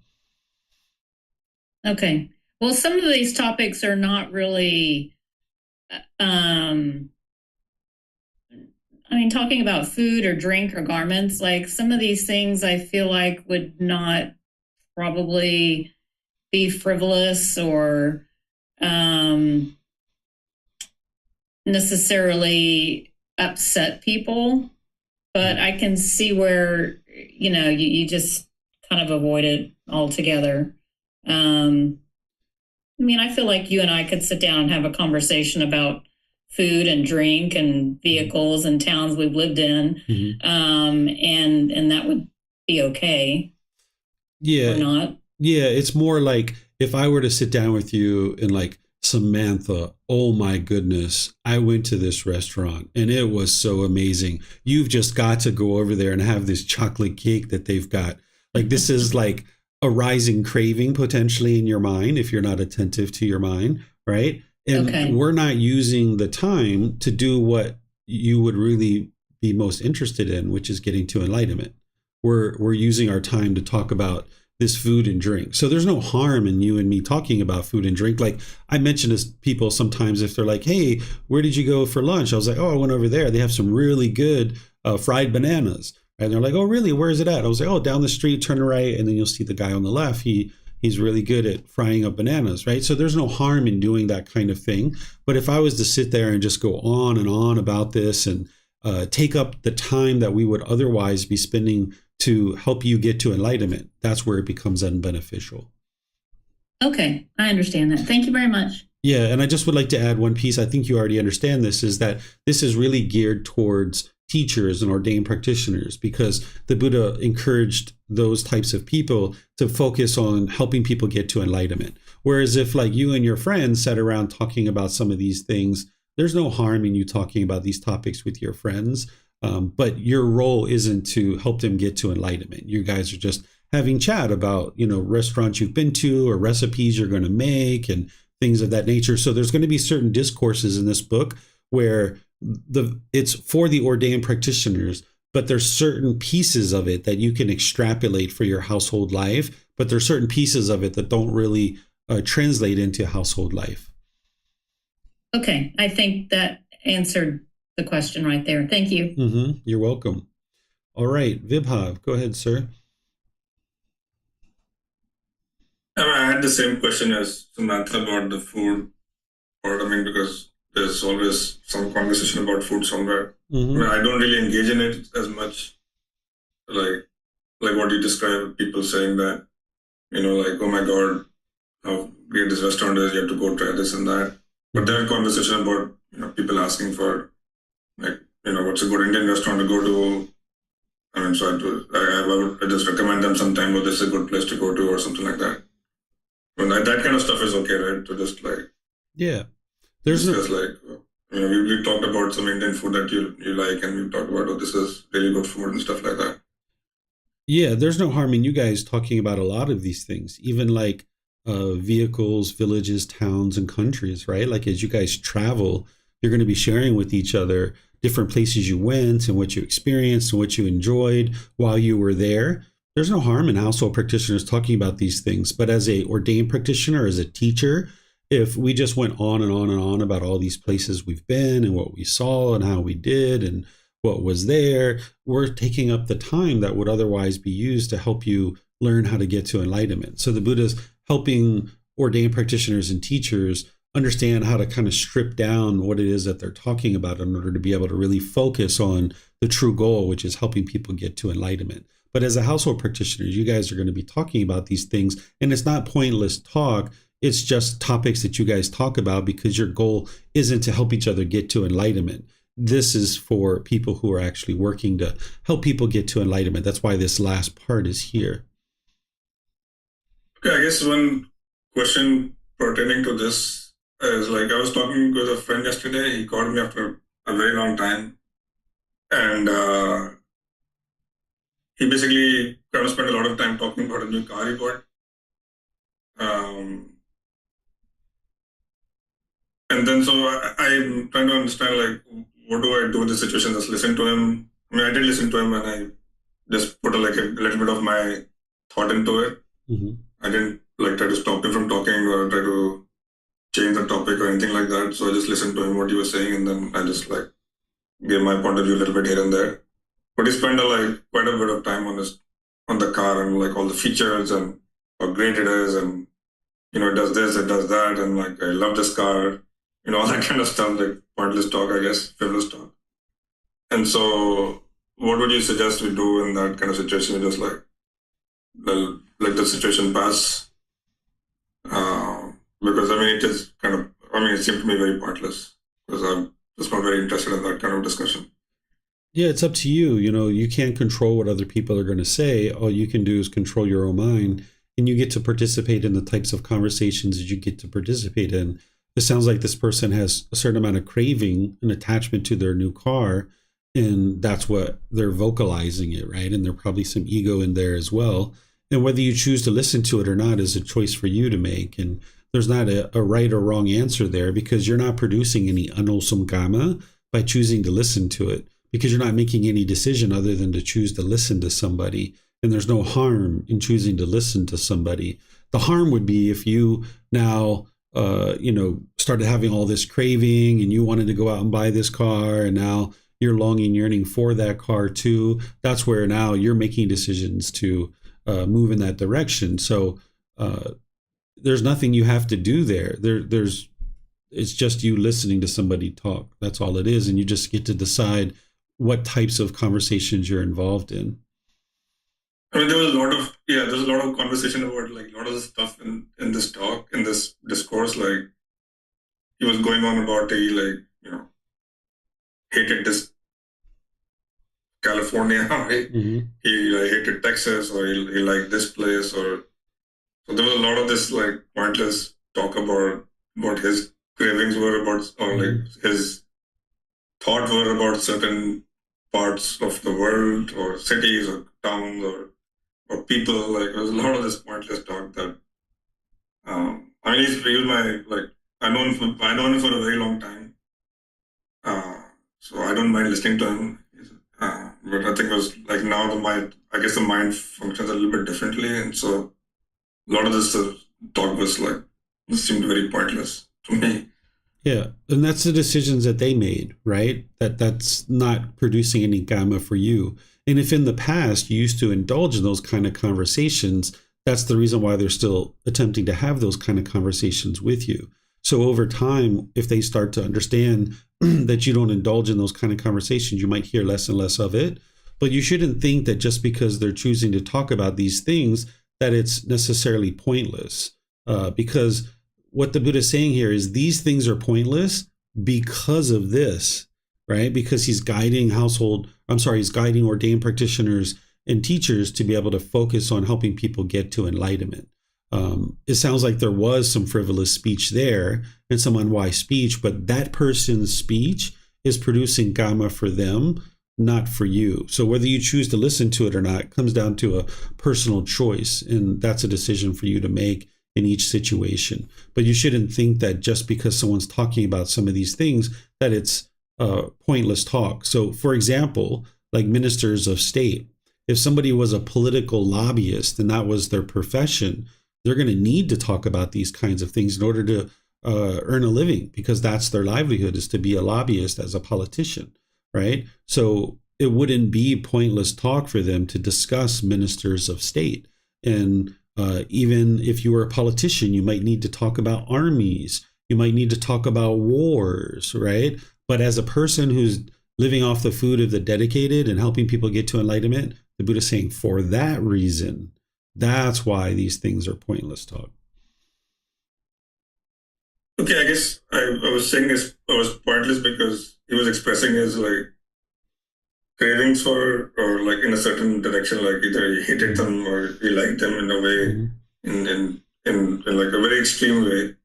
Speaker 2: Okay. Well, some of these topics are not really, talking about food or drink or garments, like some of these things I feel like would not probably be frivolous or necessarily upset people. But I can see where, you just kind of avoid it altogether. I feel like you and I could sit down and have a conversation about food and drink and vehicles and towns we've lived in, and that would be okay.
Speaker 1: Yeah.
Speaker 2: Or not.
Speaker 1: Yeah, it's more like if I were to sit down with you and like, Samantha, oh my goodness, I went to this restaurant and it was so amazing. You've just got to go over there and have this chocolate cake that they've got. Like, this is like a rising craving potentially in your mind if you're not attentive to your mind, right? And we're not using the time to do what you would really be most interested in, which is getting to enlightenment. We're using our time to talk about this food and drink. So there's no harm in you and me talking about food and drink. Like I mention to people sometimes if they're like, hey, where did you go for lunch? I was like, oh, I went over there. They have some really good fried bananas. And they're like, oh, really? Where is it at? I was like, oh, down the street, turn right. And then you'll see the guy on the left. He's really good at frying up bananas, right? So there's no harm in doing that kind of thing. But if I was to sit there and just go on and on about this and take up the time that we would otherwise be spending to help you get to enlightenment, that's where it becomes unbeneficial.
Speaker 2: Okay, I understand that. Thank you very much.
Speaker 1: Yeah, and I just would like to add one piece. I think you already understand this, is that this is really geared towards teachers and ordained practitioners, because the Buddha encouraged those types of people to focus on helping people get to enlightenment. Whereas if like you and your friends sat around talking about some of these things, there's no harm in you talking about these topics with your friends. But your role isn't to help them get to enlightenment. You guys are just having chat about, restaurants you've been to or recipes you're going to make and things of that nature. So there's going to be certain discourses in this book where it's for the ordained practitioners, but there's certain pieces of it that you can extrapolate for your household life. But there's certain pieces of it that don't really translate into household life.
Speaker 2: Okay, I think that answered the question right there. Thank you.
Speaker 1: You're welcome. All right, Vibhav, go ahead, sir.
Speaker 3: I had the same question as Samantha about the food part. Because there's always some conversation about food somewhere. I don't really engage in it as much. Like what you described, people saying that, like, oh my God, how great this restaurant is, you have to go try this and that. But there are conversation about, people asking for, like, what's a good Indian restaurant to go to? So I would just recommend them sometime, or this is a good place to go to, or something like that. That kind of stuff is okay, right? To just like,
Speaker 1: yeah,
Speaker 3: there's just like, we talked about some Indian food that you like, and we talked about, oh, this is really good food and stuff like that.
Speaker 1: Yeah, there's no harm in you guys talking about a lot of these things, even like vehicles, villages, towns, and countries, right? Like as you guys travel, You're going to be sharing with each other different places you went and what you experienced and what you enjoyed while you were there. There's no harm in household practitioners talking about these things, but as a ordained practitioner, as a teacher, if we just went on and on and on about all these places we've been and what we saw and how we did and what was there, we're taking up the time that would otherwise be used to help you learn how to get to enlightenment. So the Buddha's helping ordained practitioners and teachers understand how to kind of strip down what it is that they're talking about in order to be able to really focus on the true goal, which is helping people get to enlightenment. But as a household practitioner, you guys are going to be talking about these things, and it's not pointless talk. It's just topics that you guys talk about because your goal isn't to help each other get to enlightenment. This is for people who are actually working to help people get to enlightenment. That's why this last part is here.
Speaker 3: Okay, I guess one question pertaining to this is like I was talking with a friend yesterday. He called me after a very long time, and he basically kind of spent a lot of time talking about a new car he bought. And then so I'm trying to understand, like, what do I do in this situation? Just listen to him. I mean, I did listen to him, and I just put a little bit of my thought into it.
Speaker 1: Mm-hmm.
Speaker 3: I didn't like try to stop him from talking or try to change the topic or anything like that. So I just listened to him, what he was saying, and then I just like gave my point of view a little bit here and there. But he spent quite a bit of time on the car and like all the features and how great it is, and it does this, it does that, and like I love this car, all that kind of stuff, like pointless talk, I guess, frivolous talk. And so, what would you suggest we do in that kind of situation? We just like let the situation pass, because it is it seemed to me very pointless because I'm just not very interested in that kind of discussion.
Speaker 1: Yeah, it's up to you. You can't control what other people are going to say. All you can do is control your own mind, and you get to participate in the types of conversations that you get to participate in. It sounds like this person has a certain amount of craving and attachment to their new car, and that's what they're vocalizing it, right? And there's probably some ego in there as well. And whether you choose to listen to it or not is a choice for you to make. And there's not a right or wrong answer there, because you're not producing any unwholesome karma by choosing to listen to it, because you're not making any decision other than to choose to listen to somebody. And there's no harm in choosing to listen to somebody. The harm would be if you now, started having all this craving and you wanted to go out and buy this car, and now you're longing, yearning for that car too. That's where now you're making decisions to move in that direction. So there's nothing you have to do there. It's just you listening to somebody talk. That's all it is. And you just get to decide what types of conversations you're involved in.
Speaker 3: There was a lot of conversation about like a lot of the stuff in this talk, in this discourse. Like he was going on about he hated this California, right?
Speaker 1: Mm-hmm.
Speaker 3: He hated Texas, or he liked this place, or so there was a lot of this like pointless talk about what his cravings were about, or like his thought were about certain parts of the world or cities or towns or people. Like there was a lot of this pointless talk that he was my I know him for a very long time, so I don't mind listening to him. But I think it was like now the mind functions a little bit differently, and so a lot of this talk seemed very pointless to me.
Speaker 1: Yeah, and that's the decisions that they made, right? That's not producing any karma for you. And if in the past you used to indulge in those kind of conversations, that's the reason why they're still attempting to have those kind of conversations with you. So over time, if they start to understand that you don't indulge in those kind of conversations, you might hear less and less of it. But you shouldn't think that just because they're choosing to talk about these things, that it's necessarily pointless. Because what the Buddha is saying here is these things are pointless because of this, right? Because he's guiding ordained practitioners and teachers to be able to focus on helping people get to enlightenment. It sounds like there was some frivolous speech there and some unwise speech, but that person's speech is producing karma for them, not for you. So whether you choose to listen to it or not comes down to a personal choice, and that's a decision for you to make in each situation. But you shouldn't think that just because someone's talking about some of these things, that it's pointless talk. So, for example, like ministers of state, if somebody was a political lobbyist and that was their profession, they're going to need to talk about these kinds of things in order to earn a living, because that's their livelihood, is to be a lobbyist as a politician, right? So it wouldn't be pointless talk for them to discuss ministers of state. And even if you were a politician, you might need to talk about armies, you might need to talk about wars, right? But as a person who's living off the food of the dedicated and helping people get to enlightenment, the Buddha is saying, for that reason, that's why these things are pointless talk.
Speaker 3: Okay, I guess I was saying this was pointless because he was expressing his like cravings for, or like in a certain direction, like either he hated them or he liked them in a way, in like a very extreme way.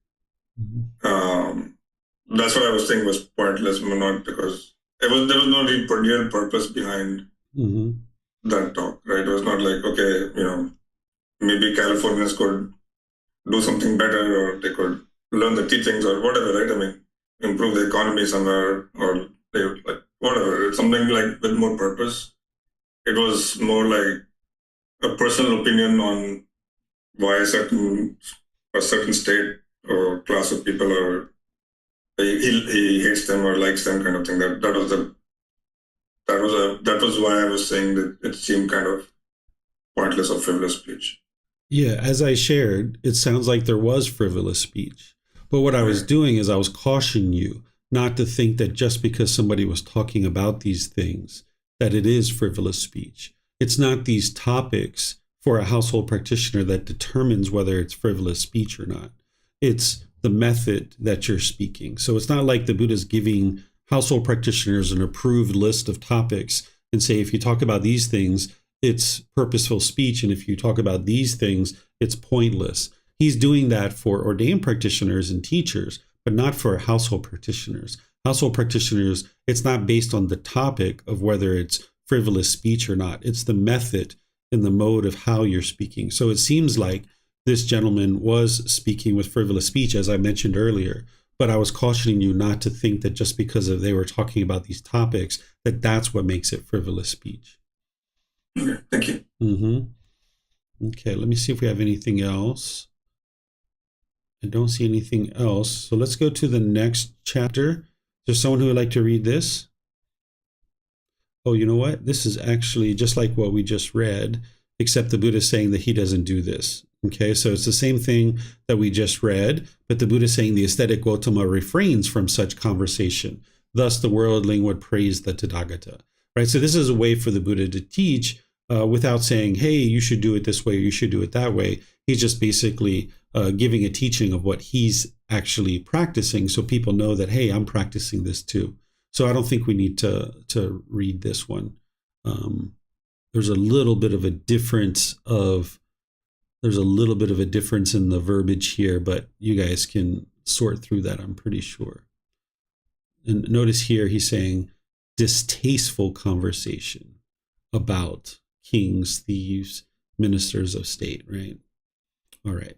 Speaker 3: That's what I was saying was pointless, not because there was no real purpose behind that talk, right? It was not like, okay, maybe Californians could do something better, or they could learn the teachings or whatever, right? I mean, improve the economy somewhere, or they would like whatever. It's something like with more purpose. It was more like a personal opinion on why a certain state or class of people are he hates them or likes them, kind of thing. That was why I was saying that it seemed kind of pointless or frivolous speech.
Speaker 1: Yeah, as I shared, it sounds like there was frivolous speech. But what I was doing is I was cautioning you not to think that just because somebody was talking about these things, that it is frivolous speech. It's not these topics for a household practitioner that determines whether it's frivolous speech or not. It's the method that you're speaking. So it's not like the Buddha's giving household practitioners an approved list of topics and say, if you talk about these things, it's purposeful speech, and if you talk about these things, it's pointless. He's doing that for ordained practitioners and teachers, but not for household practitioners. Household practitioners, it's not based on the topic of whether it's frivolous speech or not. It's the method and the mode of how you're speaking. So it seems like this gentleman was speaking with frivolous speech, as I mentioned earlier, but I was cautioning you not to think that just because they were talking about these topics, that that's what makes it frivolous speech.
Speaker 3: Okay, thank you.
Speaker 1: Okay, let me see if we have anything else. I don't see anything else. So let's go to the next chapter. Is there someone who would like to read this? Oh, you know what? This is actually just like what we just read, except the Buddha is saying that he doesn't do this. Okay, so it's the same thing that we just read, but the Buddha is saying the aesthetic Gotama refrains from such conversation. Thus, the worldling would praise the Tathagata. Right? So this is a way for the Buddha to teach without saying, hey, you should do it this way, or you should do it that way. He's just basically giving a teaching of what he's actually practicing, so people know that, hey, I'm practicing this too. So I don't think we need to read this one. There's a little bit of a difference in the verbiage here, but you guys can sort through that, I'm pretty sure. And notice here he's saying distasteful conversation about kings, thieves, ministers of state, right? All right.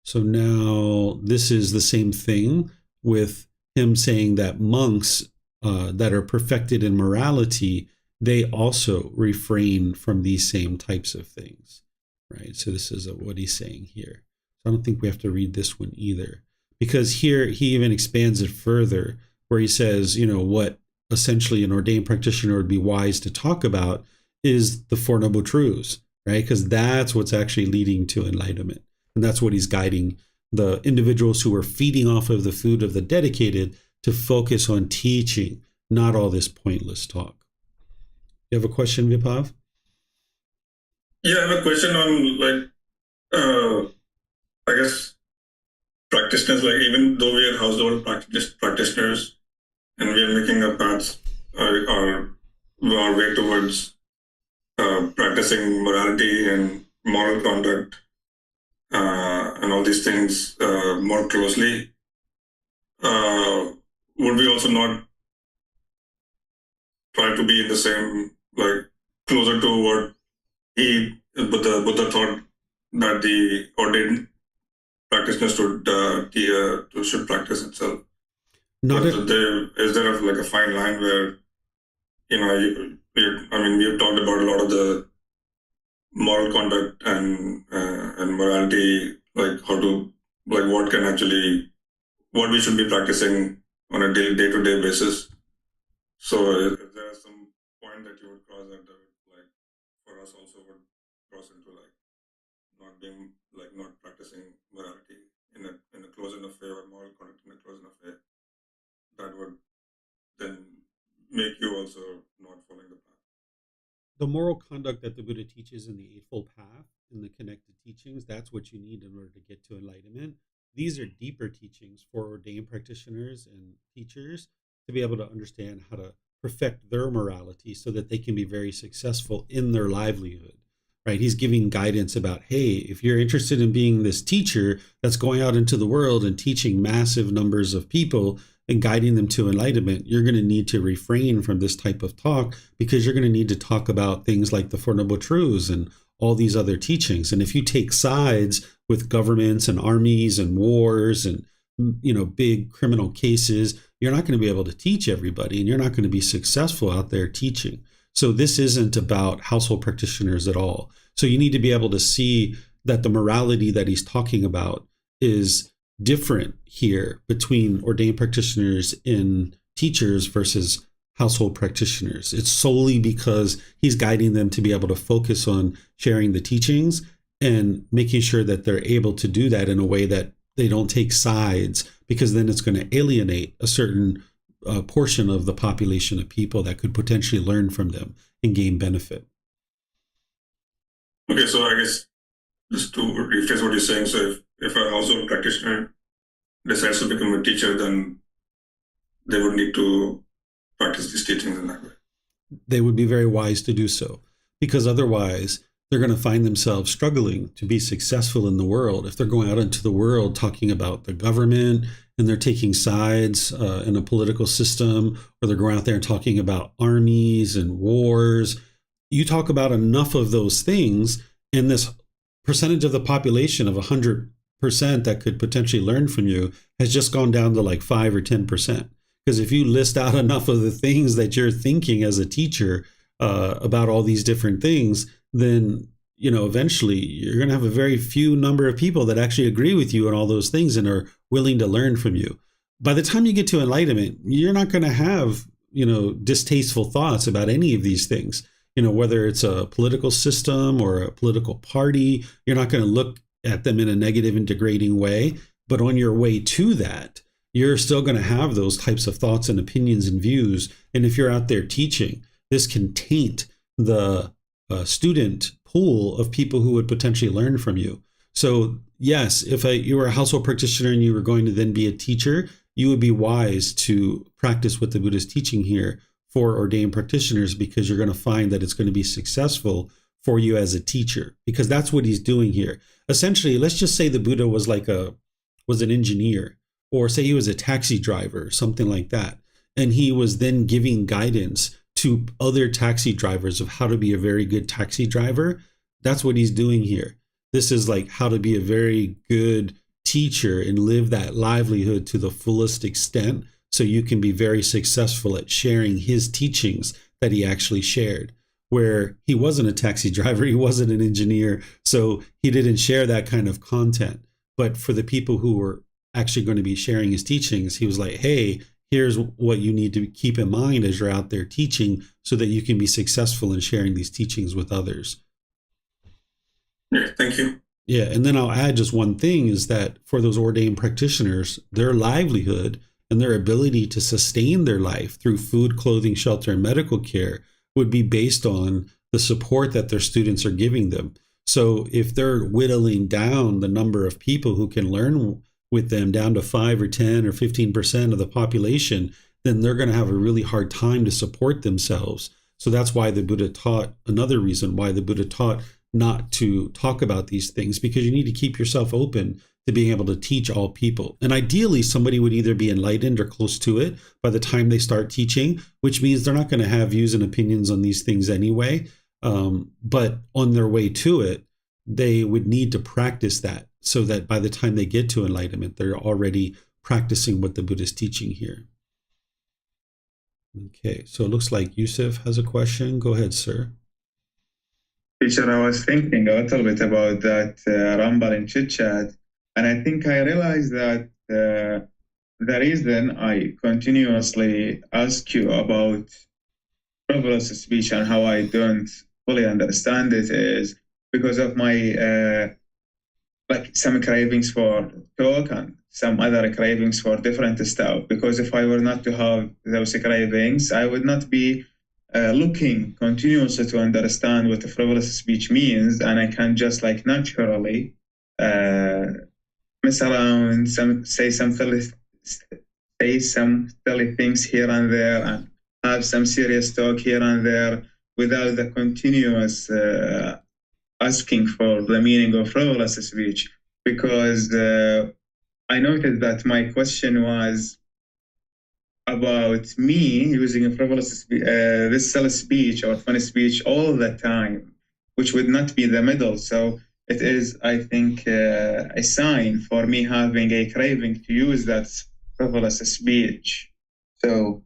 Speaker 1: So now this is the same thing with him saying that monks that are perfected in morality, they also refrain from these same types of things, right? So this is what he's saying here. So I don't think we have to read this one either, because here he even expands it further, where he says, what essentially an ordained practitioner would be wise to talk about is the Four Noble Truths, right? Because that's what's actually leading to enlightenment. And that's what he's guiding the individuals who are feeding off of the food of the dedicated to focus on teaching, not all this pointless talk. You have a question, Vipav?
Speaker 3: Yeah, I have a question on I guess practitioners, like even though we are household practitioners and we are making a path our way towards practicing morality and moral conduct and all these things more closely, would we also not try to be in the same, like closer to what Buddha thought that the ordained practitioners should practice itself.
Speaker 1: Not
Speaker 3: But
Speaker 1: a,
Speaker 3: is there like a fine line where, we have talked about a lot of the moral conduct and morality, like what we should be practicing on a day-to-day basis. So is there some point that you would cross that would, for us also would cross into not practicing morality in a close enough way, or moral conduct in a close enough way, that would then make you also not following the path?
Speaker 1: the moral conduct that the Buddha teaches in the Eightfold Path, in the connected teachings, that's what you need in order to get to enlightenment. These are deeper teachings for ordained practitioners and teachers to be able to understand how to perfect their morality so that they can be very successful in their livelihood, right? He's giving guidance about, hey, if you're interested in being this teacher that's going out into the world and teaching massive numbers of people and guiding them to enlightenment, you're going to need to refrain from this type of talk, because you're going to need to talk about things like the Four Noble Truths and all these other teachings. And if you take sides with governments and armies and wars and big criminal cases, you're not going to be able to teach everybody, and you're not going to be successful out there teaching. So this isn't about household practitioners at all. So you need to be able to see that the morality that he's talking about is different here between ordained practitioners and teachers versus household practitioners. It's solely because he's guiding them to be able to focus on sharing the teachings and making sure that they're able to do that in a way that they don't take sides, because then it's going to alienate a certain portion of the population of people that could potentially learn from them and gain benefit.
Speaker 3: Okay, so I guess just to rephrase what you're saying, so if a household practitioner decides to become a teacher, then they would need to practice these teachings in that way.
Speaker 1: They would be very wise to do so, because otherwise they're going to find themselves struggling to be successful in the world. If they're going out into the world talking about the government and they're taking sides in a political system, or they're going out there and talking about armies and wars, you talk about enough of those things, and this percentage of the population of 100% that could potentially learn from you has just gone down to like 5 or 10%. Because if you list out enough of the things that you're thinking as a teacher about all these different things, then eventually you're going to have a very few number of people that actually agree with you on all those things and are willing to learn from you. By the time you get to enlightenment, you're not going to have distasteful thoughts about any of these things. Whether it's a political system or a political party, you're not going to look at them in a negative and degrading way. But on your way to that, you're still going to have those types of thoughts and opinions and views. And if you're out there teaching, this can taint the student pool of people who would potentially learn from you. So yes, if you were a household practitioner and you were going to then be a teacher, you would be wise to practice what the Buddha is teaching here for ordained practitioners, because you're going to find that it's going to be successful for you as a teacher, because that's what he's doing here. Essentially, let's just say the Buddha was an engineer, or say he was a taxi driver, something like that. And he was then giving guidance to other taxi drivers of how to be a very good taxi driver. That's what he's doing here. This is like how to be a very good teacher and live that livelihood to the fullest extent, so you can be very successful at sharing his teachings that he actually shared. Where he wasn't a taxi driver, he wasn't an engineer, so he didn't share that kind of content. But for the people who were actually going to be sharing his teachings, he was like, hey, here's what you need to keep in mind as you're out there teaching, so that you can be successful in sharing these teachings with others.
Speaker 3: Yeah, thank you.
Speaker 1: Yeah, and then I'll add just one thing, is that for those ordained practitioners, their livelihood and their ability to sustain their life through food, clothing, shelter, and medical care would be based on the support that their students are giving them. So if they're whittling down the number of people who can learn with them down to 5 or 10 or 15% of the population, then they're going to have a really hard time to support themselves. So that's why the Buddha taught, another reason why the Buddha taught not to talk about these things, because you need to keep yourself open to being able to teach all people. And ideally, somebody would either be enlightened or close to it by the time they start teaching, which means they're not going to have views and opinions on these things anyway. But on their way to it, they would need to practice that so that by the time they get to enlightenment, they're already practicing what the Buddha is teaching here. Okay, so it looks like Yusuf has a question. Go ahead, sir.
Speaker 4: Teacher, I was thinking a little bit about that rumble and chit chat, and I think I realized that the reason I continuously ask you about frivolous speech and how I don't fully understand it is because of my like some cravings for talk and some other cravings for different stuff. Because if I were not to have those cravings, I would not be looking continuously to understand what a frivolous speech means, and I can just like naturally mess around, say some silly things here and there, and have some serious talk here and there without the continuous asking for the meaning of frivolous speech. Because I noticed that my question was about me using a frivolous this silly speech or funny speech all the time, which would not be the middle. So it is, I think, a sign for me having a craving to use that frivolous speech. So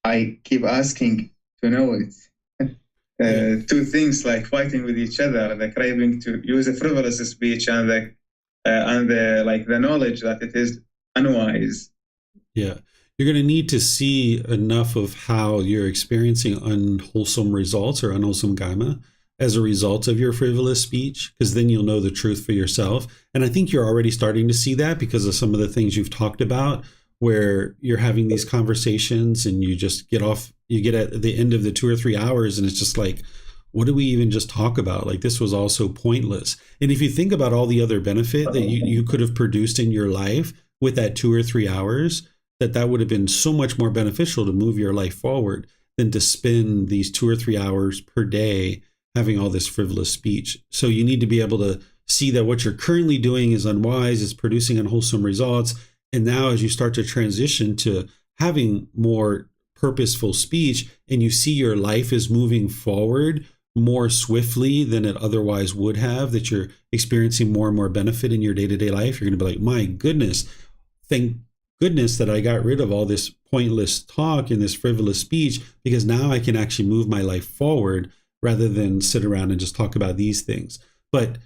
Speaker 4: I keep asking to know it. Two things like fighting with each other: the craving to use a frivolous speech and the like the knowledge that it is unwise.
Speaker 1: Yeah. You're going to need to see enough of how you're experiencing unwholesome results or unwholesome karma as a result of your frivolous speech, because then you'll know the truth for yourself. And I think you're already starting to see that because of some of the things you've talked about, where you're having these conversations and you just get at the end of the 2 or 3 hours and it's just like, what do we even just talk about? Like, this was all so pointless. And if you think about all the other benefit that you could have produced in your life with that 2 or 3 hours, that would have been so much more beneficial to move your life forward than to spend these 2 or 3 hours per day having all this frivolous speech. So you need to be able to see that what you're currently doing is unwise, it's producing unwholesome results. And now as you start to transition to having more purposeful speech and you see your life is moving forward more swiftly than it otherwise would have, that you're experiencing more and more benefit in your day-to-day life, you're going to be like, my goodness, thank goodness that I got rid of all this pointless talk and this frivolous speech, because now I can actually move my life forward rather than sit around and just talk about these things. But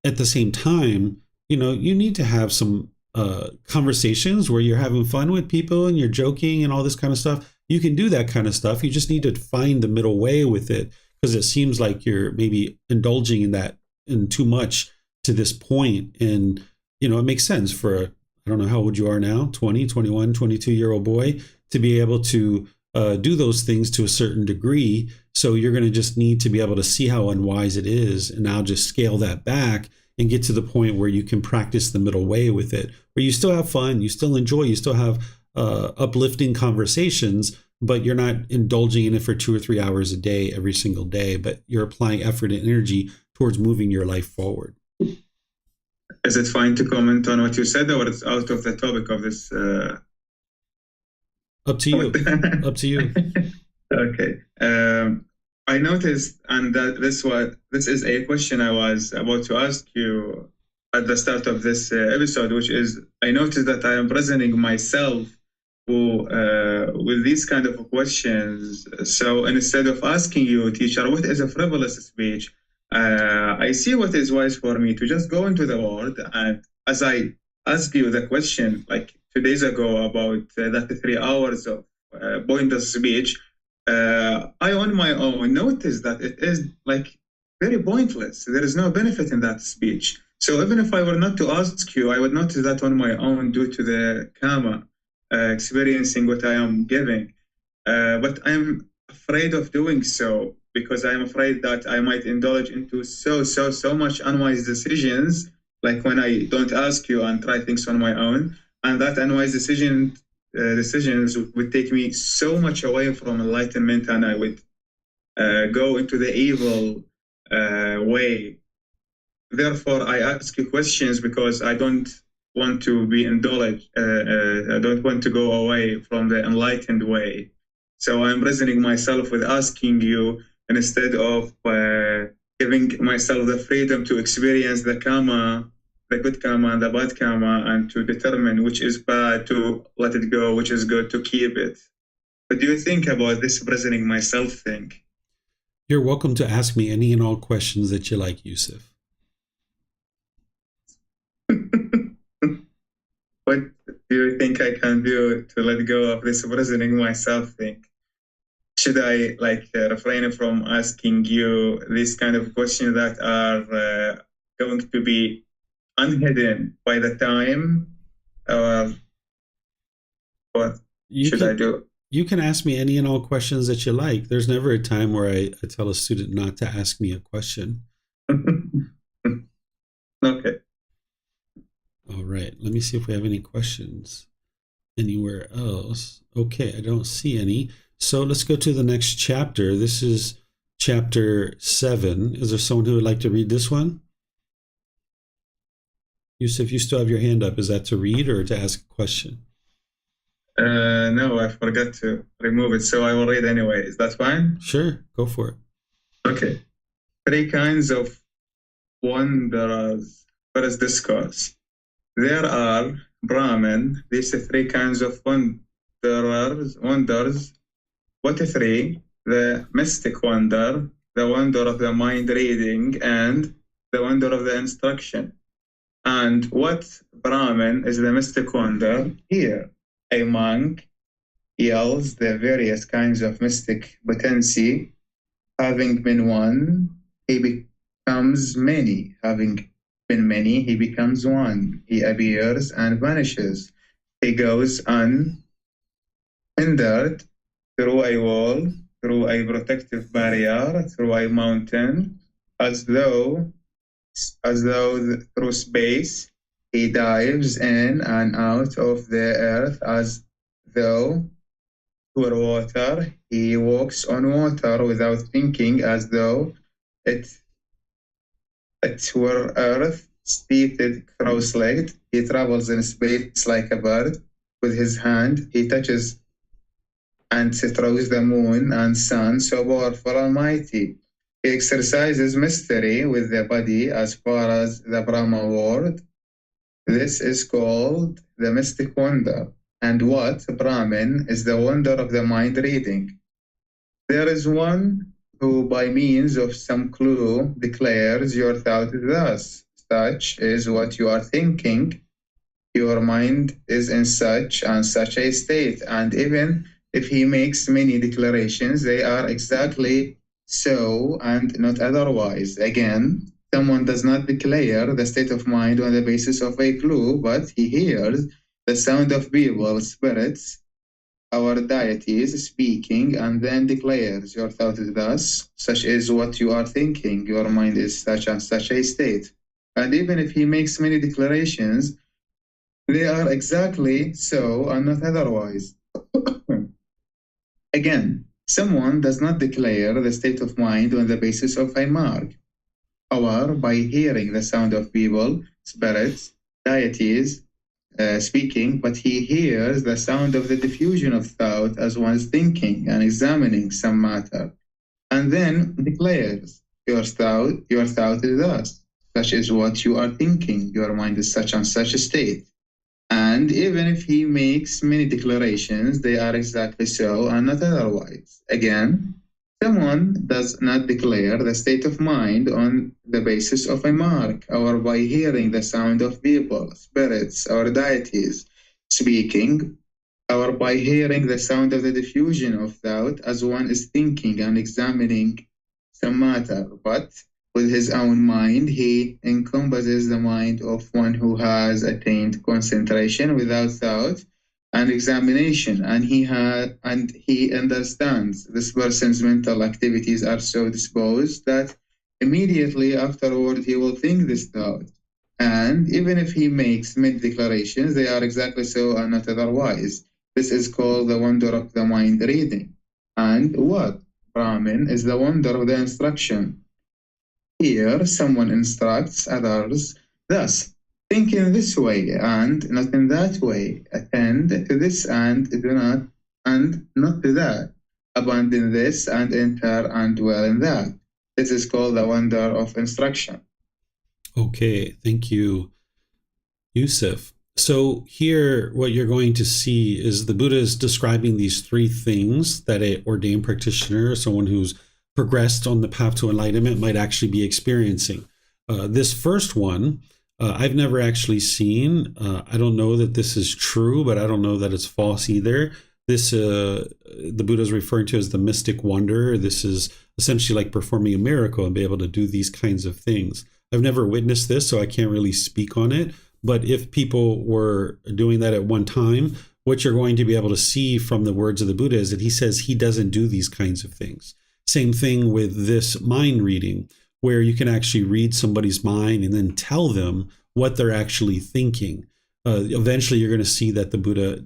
Speaker 1: at the same time, you need to have some conversations where you're having fun with people and you're joking and all this kind of stuff. You can do that kind of stuff. You just need to find the middle way with it, because it seems like you're maybe indulging in that in too much to this point. And, it makes sense for I don't know how old you are now, 20, 21, 22-year-old boy, to be able to do those things to a certain degree. So you're going to just need to be able to see how unwise it is and now just scale that back and get to the point where you can practice the middle way with it, where you still have fun, you still enjoy, you still have uplifting conversations, but you're not indulging in it for 2 or 3 hours a day, every single day, but you're applying effort and energy towards moving your life forward.
Speaker 4: Is it fine to comment on what you said, or it's out of the topic of this?
Speaker 1: Up to you. Up to you.
Speaker 4: Okay. I noticed, and this is a question I was about to ask you at the start of this episode, which is, I noticed that I am presenting myself with these kind of questions. So instead of asking you, teacher, what is a frivolous speech? I see what is wise for me to just go into the word, and as I ask you the question like 2 days ago about that 3 hours of pointless speech, I on my own noticed that it is like very pointless. There is no benefit in that speech. So even if I were not to ask you, I would notice that on my own due to the karma, experiencing what I am giving. But I am afraid of doing so, because I am afraid that I might indulge into so much unwise decisions, like when I don't ask you and try things on my own, and that unwise decisions would take me so much away from enlightenment, and I would go into the evil way. Therefore, I ask you questions because I don't want to be indulged. I don't want to go away from the enlightened way. So I'm reasoning myself with asking you, instead of giving myself the freedom to experience the karma the good karma and the bad karma, and to determine which is bad, to let it go, which is good, to keep it. What do you think about this prisoning myself thing?
Speaker 1: You're welcome to ask me any and all questions that you like, Yusuf.
Speaker 4: What do you think I can do to let go of this prisoning myself thing? Should I refrain from asking you these kind of questions that are going to be unhidden by the time, or what should I do?
Speaker 1: You can ask me any and all questions that you like. There's never a time where I tell a student not to ask me a question.
Speaker 4: Okay.
Speaker 1: All right. Let me see if we have any questions anywhere else. Okay, I don't see any. So let's go to the next chapter. This is chapter 7. Is there someone who would like to read this one? Yusuf, you still have your hand up. Is that to read or to ask a question?
Speaker 4: No, I forgot to remove it, so I will read anyway. Is that fine?
Speaker 1: Sure, go for it.
Speaker 4: Okay. 3 kinds of wanderers. First discourse. There are Brahmin. These are 3 kinds of wonders. What 3? The mystic wonder, the wonder of the mind reading, and the wonder of the instruction. And what Brahmin is the mystic wonder? Here, a monk yells the various kinds of mystic potency. Having been one, he becomes many. Having been many, he becomes one. He appears and vanishes. He goes unhindered through a wall, through a protective barrier, through a mountain, as though through space. He dives in and out of the earth as though were water. He walks on water without thinking, as though it were earth, seated cross-legged. He travels in space like a bird. With his hand, he touches and throws the moon and sun, so powerful and mighty. He exercises mystery with the body as far as the Brahma world. This is called the mystic wonder. And what Brahmin is the wonder of the mind reading. There is one who by means of some clue declares your thought is thus. Such is what you are thinking. Your mind is in such and such a state. And even if he makes many declarations, they are exactly so and not otherwise. Again, someone does not declare the state of mind on the basis of a clue, but he hears the sound of people, spirits, our deities speaking, and then declares, your thought is thus, such is what you are thinking, your mind is such and such a state. And even if he makes many declarations, they are exactly so and not otherwise. Again, someone does not declare the state of mind on the basis of a mark, or by hearing the sound of people, spirits, deities, speaking, but he hears the sound of the diffusion of thought as one is thinking and examining some matter, and then declares, your thought is thus, such is what you are thinking, your mind is such and such a state. And even if he makes many declarations, they are exactly so and not otherwise. Again, someone does not declare the state of mind on the basis of a mark, or by hearing the sound of people, spirits, or deities speaking, or by hearing the sound of the diffusion of thought as one is thinking and examining some matter, but with his own mind, he encompasses the mind of one who has attained concentration without thought and examination, and he understands this person's mental activities are so disposed that immediately afterward he will think this thought. And even if he makes many declarations, they are exactly so and not otherwise. This is called the wonder of the mind reading. And what Brahmin is the wonder of the instruction. Here, someone instructs others, thus, think in this way and not in that way. Attend to this and do not, and not to that. Abandon this and enter and dwell in that. This is called the wonder of instruction.
Speaker 1: Okay, thank you. Yusuf. So here, what you're going to see is the Buddha is describing these three things that an ordained practitioner, someone who's progressed on the path to enlightenment, might actually be experiencing. This first one, I've never actually seen. I don't know that this is true, but I don't know that it's false either. This, the Buddha is referring to as the mystic wonder. This is essentially like performing a miracle and be able to do these kinds of things. I've never witnessed this, so I can't really speak on it. But if people were doing that at one time, what you're going to be able to see from the words of the Buddha is that he says he doesn't do these kinds of things. Same thing with this mind reading, where you can actually read somebody's mind and then tell them what they're actually thinking. Eventually, you're going to see that the Buddha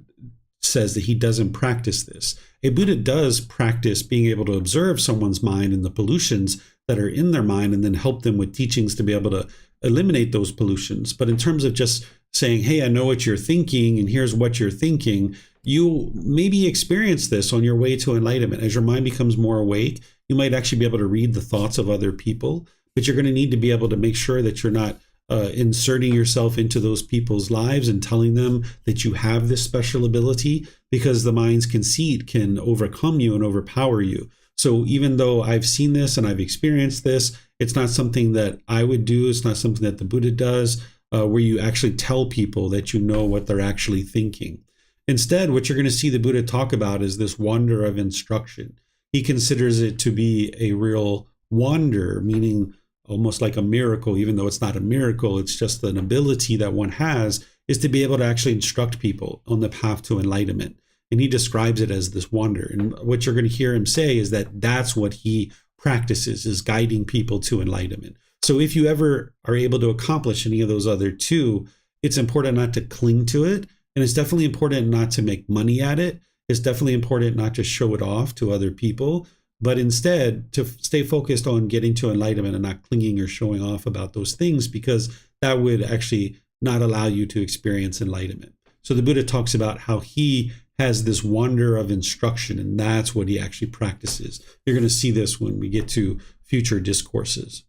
Speaker 1: says that he doesn't practice this. A Buddha does practice being able to observe someone's mind and the pollutions that are in their mind and then help them with teachings to be able to eliminate those pollutions. But in terms of just saying, hey, I know what you're thinking and here's what you're thinking, you maybe experience this on your way to enlightenment. As your mind becomes more awake, you might actually be able to read the thoughts of other people, but you're going to need to be able to make sure that you're not inserting yourself into those people's lives and telling them that you have this special ability, because the mind's conceit can overcome you and overpower you. So even though I've seen this and I've experienced this, it's not something that I would do. It's not something that the Buddha does, where you actually tell people that you know what they're actually thinking. Instead, what you're going to see the Buddha talk about is this wonder of instruction. He considers it to be a real wonder, meaning almost like a miracle, even though it's not a miracle, it's just an ability that one has, is to be able to actually instruct people on the path to enlightenment. And he describes it as this wonder. And what you're going to hear him say is that that's what he practices, is guiding people to enlightenment. So if you ever are able to accomplish any of those other two, it's important not to cling to it. And it's definitely important not to make money at it. It's definitely important not to show it off to other people, but instead to stay focused on getting to enlightenment and not clinging or showing off about those things, because that would actually not allow you to experience enlightenment. So the Buddha talks about how he has this wonder of instruction, and that's what he actually practices. You're going to see this when we get to future discourses.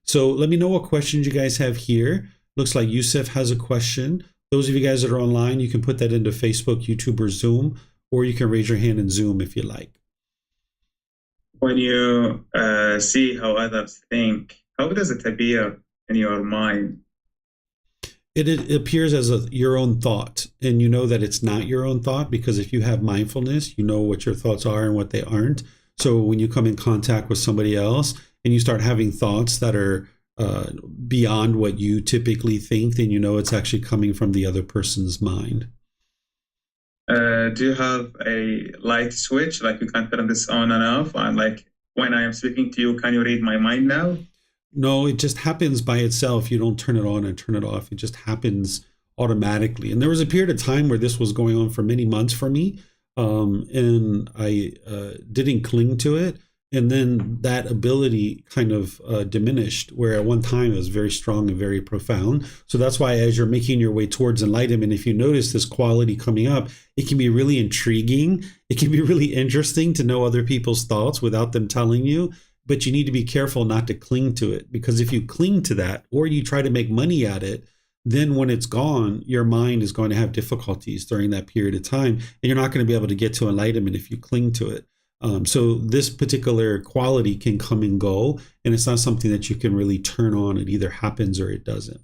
Speaker 1: So let me know what questions you guys have here. Looks like Yusuf has a question. Those of you guys that are online, you can put that into Facebook, YouTube, or Zoom, or you can raise your hand in Zoom if you like.
Speaker 4: When you see how others think, how does it appear in your mind?
Speaker 1: It appears as your own thought, and you know that it's not your own thought, because if you have mindfulness, you know what your thoughts are and what they aren't. So when you come in contact with somebody else and you start having thoughts that are beyond what you typically think, then you know it's actually coming from the other person's mind.
Speaker 4: Do you have a light switch, like you can turn this on and off? And like when I am speaking to you, can you read my mind now?
Speaker 1: No, it just happens by itself. You don't turn it on and turn it off. It just happens automatically. And there was a period of time where this was going on for many months for me, and I didn't cling to it. And then that ability kind of diminished, where at one time it was very strong and very profound. So that's why as you're making your way towards enlightenment, if you notice this quality coming up, it can be really intriguing. It can be really interesting to know other people's thoughts without them telling you. But you need to be careful not to cling to it, because if you cling to that or you try to make money at it, then when it's gone, your mind is going to have difficulties during that period of time, and you're not going to be able to get to enlightenment if you cling to it. So this particular quality can come and go, and it's not something that you can really turn on. It either happens or it doesn't.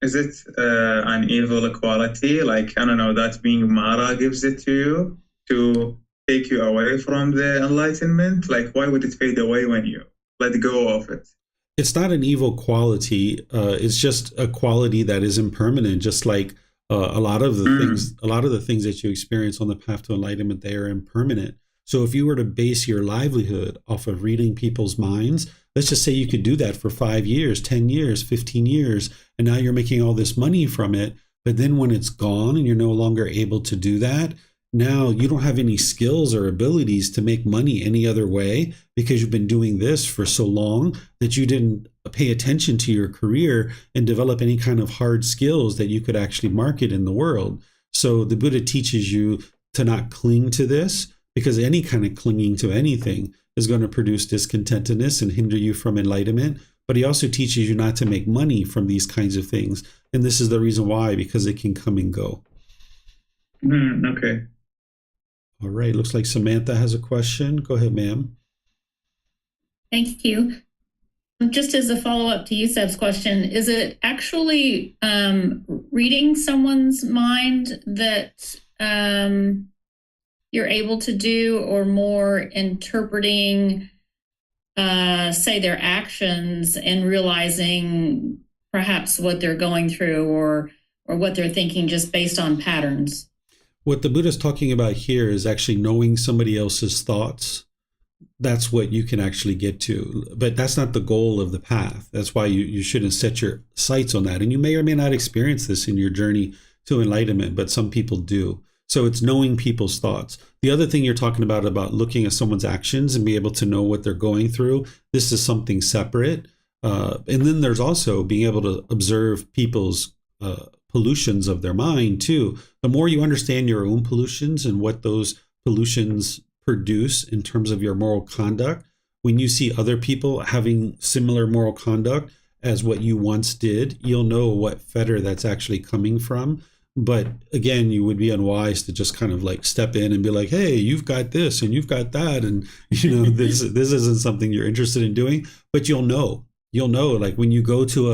Speaker 4: Is it an evil quality? Like, I don't know, that being Mara gives it to you to take you away from the enlightenment? Like, why would it fade away when you let go of it?
Speaker 1: It's not an evil quality. It's just a quality that is impermanent, just like a lot of the things that you experience on the path to enlightenment, they are impermanent. So if you were to base your livelihood off of reading people's minds, let's just say you could do that for 5 years, 10 years, 15 years, and now you're making all this money from it. But then when it's gone and you're no longer able to do that, now you don't have any skills or abilities to make money any other way, because you've been doing this for so long that you didn't pay attention to your career and develop any kind of hard skills that you could actually market in the world. So the Buddha teaches you to not cling to this, because any kind of clinging to anything is going to produce discontentedness and hinder you from enlightenment. but he also teaches you not to make money from these kinds of things. And this is the reason why, because it can come and go.
Speaker 4: Okay.
Speaker 1: All right. Looks like Samantha has a question. Go ahead, ma'am.
Speaker 2: Thank you. Just as a follow-up to Yusef's question, is it actually reading someone's mind that you're able to do, or more interpreting, say, their actions and realizing perhaps what they're going through or what they're thinking just based on patterns?
Speaker 1: What the Buddha's talking about here is actually knowing somebody else's thoughts. That's what you can actually get to. But that's not the goal of the path. That's why you shouldn't set your sights on that. And you may or may not experience this in your journey to enlightenment, but some people do. So it's knowing people's thoughts. The other thing you're talking about looking at someone's actions and be able to know what they're going through, this is something separate. And then there's also being able to observe people's pollutions of their mind too. The more you understand your own pollutions and what those pollutions produce in terms of your moral conduct, when you see other people having similar moral conduct as what you once did, you'll know what fetter that's actually coming from. But again, you would be unwise to just kind of like step in and be like, hey, you've got this and you've got that. And, this isn't something you're interested in doing, but you'll know, like when you go to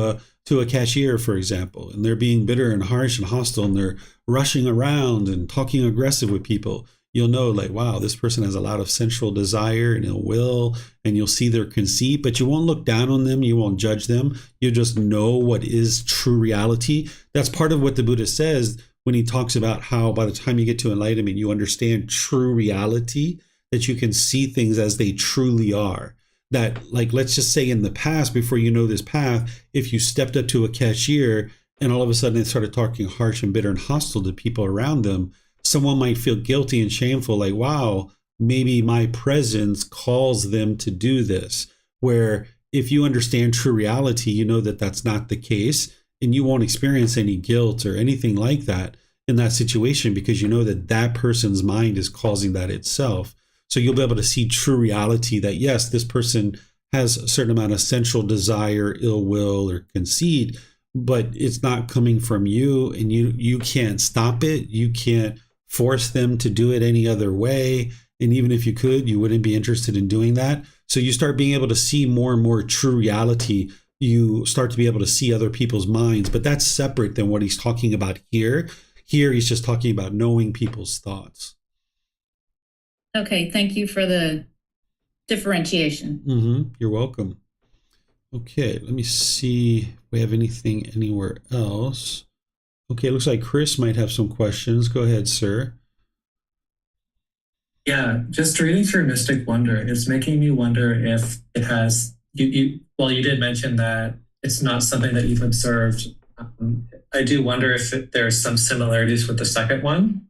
Speaker 1: a cashier, for example, and they're being bitter and harsh and hostile and they're rushing around and talking aggressive with people, you'll know like, wow, this person has a lot of sensual desire and ill will, and you'll see their conceit, but you won't look down on them. You won't judge them. You just know what is true reality. That's part of what the Buddha says when he talks about how by the time you get to enlightenment, you understand true reality, that you can see things as they truly are. That, like, let's just say in the past, before you know this path, if you stepped up to a cashier and all of a sudden they started talking harsh and bitter and hostile to people around them, someone might feel guilty and shameful, like, wow, maybe my presence calls them to do this. Where if you understand true reality, you know that that's not the case, and you won't experience any guilt or anything like that in that situation, because you know that that person's mind is causing that itself. So you'll be able to see true reality that, yes, this person has a certain amount of sensual desire, ill will, or conceit, but it's not coming from you, and you can't stop it. You can't force them to do it any other way. And even if you could, you wouldn't be interested in doing that. So you start being able to see more and more true reality. You start to be able to see other people's minds, but that's separate than what he's talking about here. Here, he's just talking about knowing people's thoughts.
Speaker 2: Okay, thank you for the differentiation.
Speaker 1: You're welcome. Okay, let me see if we have anything anywhere else. Okay, it looks like Chris might have some questions. Go ahead, sir.
Speaker 5: Yeah, just reading through Mystic Wonder, it's making me wonder if it has, you did mention that it's not something that you've observed. I do wonder if there's some similarities with the second one,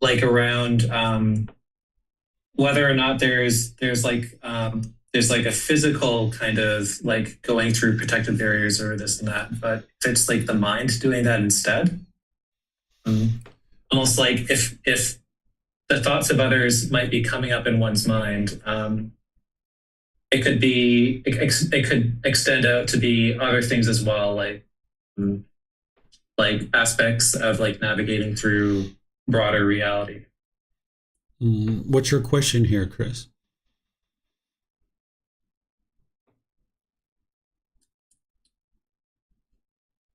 Speaker 5: like around whether or not there's like a physical kind of like going through protective barriers or this and that, but if it's like the mind doing that instead, almost like if the thoughts of others might be coming up in one's mind, it could extend out to be other things as well, like aspects of like navigating through broader reality.
Speaker 1: What's your question here, Chris?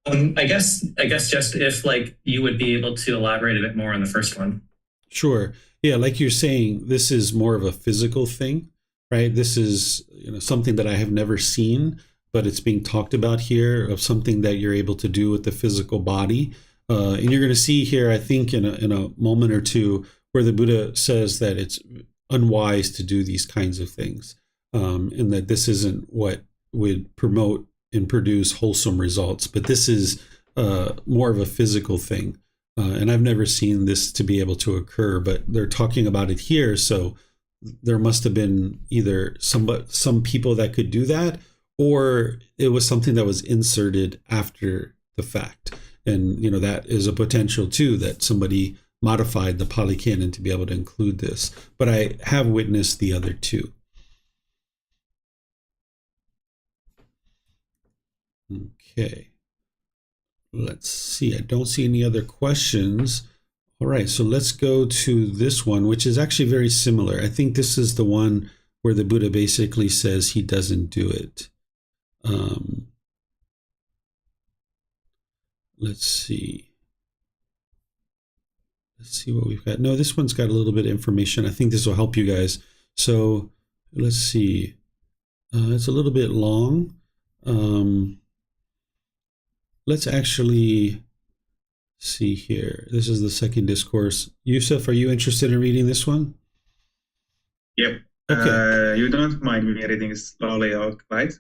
Speaker 5: I guess just if like you would be able to elaborate a bit more on the first one.
Speaker 1: Sure. Yeah, like you're saying, this is more of a physical thing, right? This is something that I have never seen, but it's being talked about here, of something that you're able to do with the physical body. And you're going to see here, I think, in a moment or two, where the Buddha says that it's unwise to do these kinds of things, and that this isn't what would promote and produce wholesome results. But this is more of a physical thing. And I've never seen this to be able to occur, but they're talking about it here. So there must have been either some people that could do that, or it was something that was inserted after the fact. And, that is a potential too, that somebody modified the Pali Canon to be able to include this. But I have witnessed the other two. Okay. Let's see. I don't see any other questions. All right, so let's go to this one, which is actually very similar. I think this is the one where the Buddha basically says he doesn't do it. Let's see. Let's see what we've got. No, this one's got a little bit of information. I think this will help you guys. So let's see. It's a little bit long. Let's actually see here. This is the second discourse. Yusuf, are you interested in reading this one?
Speaker 4: Yep.
Speaker 1: Okay.
Speaker 4: You don't mind me reading slowly, right?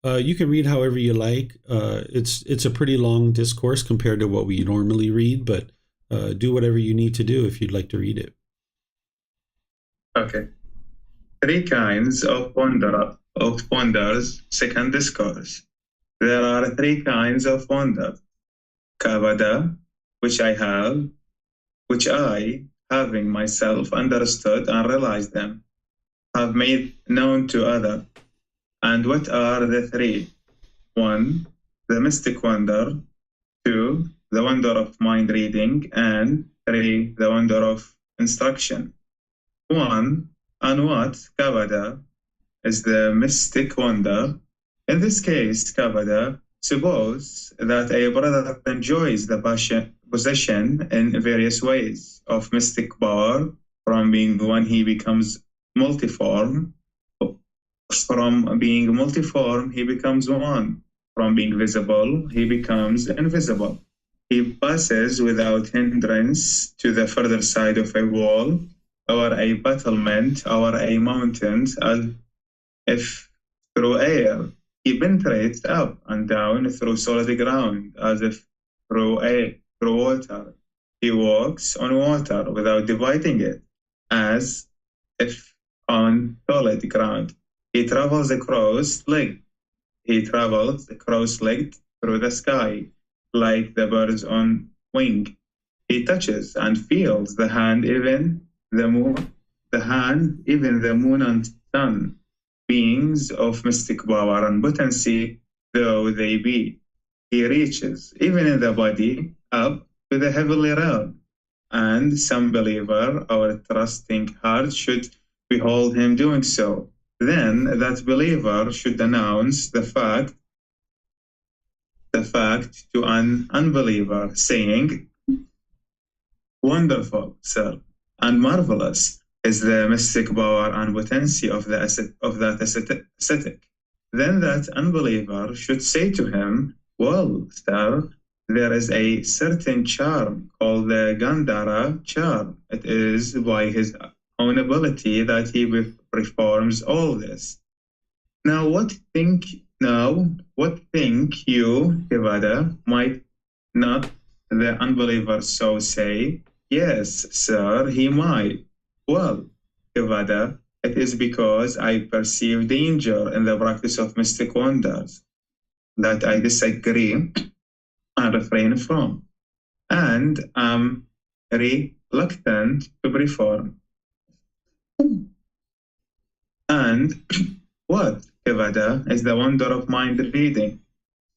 Speaker 1: You can read however you like. It's a pretty long discourse compared to what we normally read, but do whatever you need to do if you'd like to read it.
Speaker 4: Okay. Three kinds of wonders, second discourse. There are three kinds of wonder. Kavada, which I, having myself understood and realized them, have made known to others. And what are the three? 1, the mystic wonder. 2, the wonder of mind reading. And 3, the wonder of instruction. 1. And what, Kavada, is the mystic wonder? In this case, Kavada, suppose that a brother enjoys the possession in various ways of mystic power. From being one, he becomes multiform. From being multiform, he becomes one. From being visible, he becomes invisible. He passes without hindrance to the further side of a wall, or a battlement, or a mountain, as if through air. He penetrates up and down through solid ground, as if through water. He walks on water without dividing it, as if on solid ground. He travels cross-legged. Through the sky, like the birds on wing. He touches and feels the hand, even the moon, and sun, beings of mystic power and potency, though they be. He reaches, even in the body, up to the heavenly realm, and some believer or trusting heart should behold him doing so. Then that believer should announce the fact to an unbeliever, saying, "Wonderful, sir, and marvelous is the mystic power and potency of that ascetic." Then that unbeliever should say to him, "Well, sir, there is a certain charm called the Gandhara charm. It is by his own ability that he performs all this." Now what think you, Kavada? Might not the unbeliever so say? "Yes, sir, he might." Well, Kavada, it is because I perceive danger in the practice of mystic wonders that I disagree and refrain from, and am reluctant to perform. And what, Kavada, is the wonder of mind reading?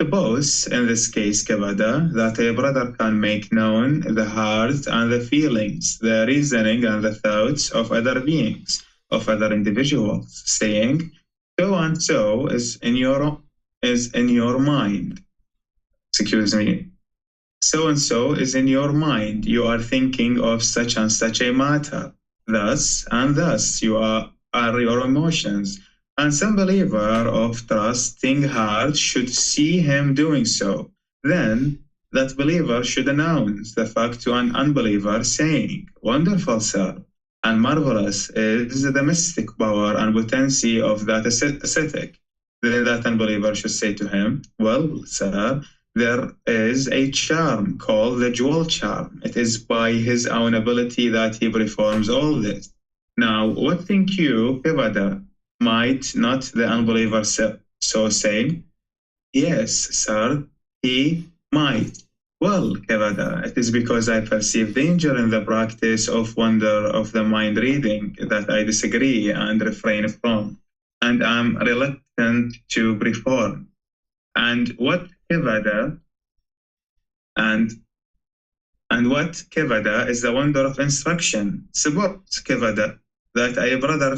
Speaker 4: Suppose, in this case, Kavada, that a brother can make known the heart and the feelings, the reasoning and the thoughts of other beings, of other individuals, saying, "So and so is in your mind." Excuse me. "So and so is in your mind. You are thinking of such and such a matter. Thus and thus are your emotions." And some believer of trusting heart should see him doing so. Then that believer should announce the fact to an unbeliever, saying, "Wonderful, sir, and marvelous is the mystic power and potency of that ascetic." Then that unbeliever should say to him, "Well, sir, there is a charm called the jewel charm. It is by his own ability that he performs all this." Now, what think you, Kavada? Might not the unbeliever so say? "Yes, sir, he might." Well, Kavada, it is because I perceive danger in the practice of wonder of the mind reading that I disagree and refrain from, and am reluctant to perform. And what Kevada is the wonder of instruction. Support Kevada, that a brother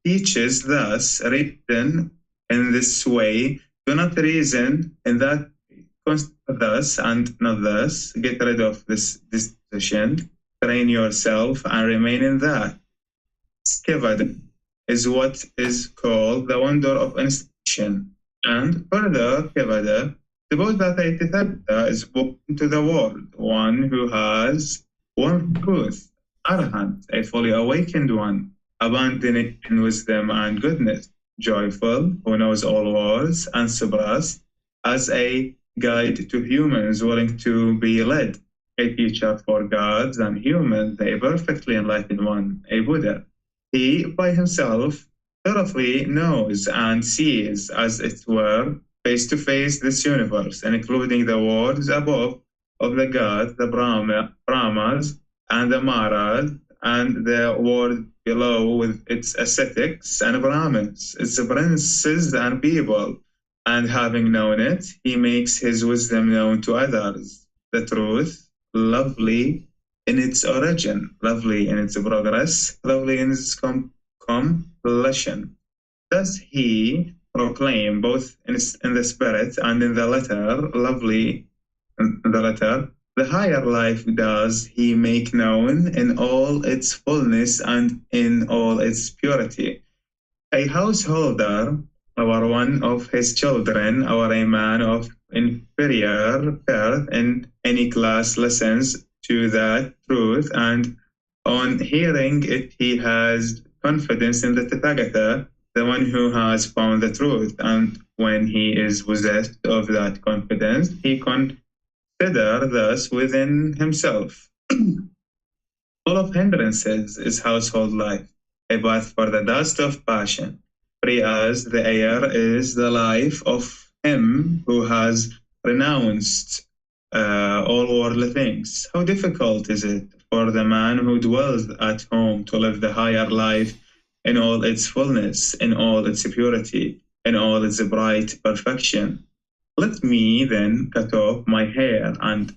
Speaker 4: teaches thus, written in this way, do not reason in that thus and not thus, get rid of this disposition, train yourself and remain in that. Kevada is what is called the wonder of instruction. And further, Kevada, suppose that a Tathagata is born into the world, one who has one truth, Arahant, a fully awakened one, abandoning in wisdom and goodness, joyful, who knows all words, and suppressed, as a guide to humans willing to be led, a teacher for gods and humans, a perfectly enlightened one, a Buddha. He, by himself, thoroughly knows and sees, as it were, face to face this universe, including the worlds above of the gods, the Brahmas, and the Maras, and the world below with its ascetics and Brahmins, its princes and people. And having known it, he makes his wisdom known to others. The truth, lovely in its origin, lovely in its progress, lovely in its completion. Does he proclaim both in the spirit and in the letter, lovely in the letter, the higher life does he make known in all its fullness and in all its purity. A householder, or one of his children, or a man of inferior birth in any class listens to that truth, and on hearing it he has confidence in the Tathagata, the one who has found the truth, and when he is possessed of that confidence, he considers thus within himself. Full of hindrances is household life, a bath for the dust of passion. Free as the air is the life of him who has renounced all worldly things. How difficult is it for the man who dwells at home to live the higher life in all its fullness, in all its purity, in all its bright perfection. Let me then cut off my hair and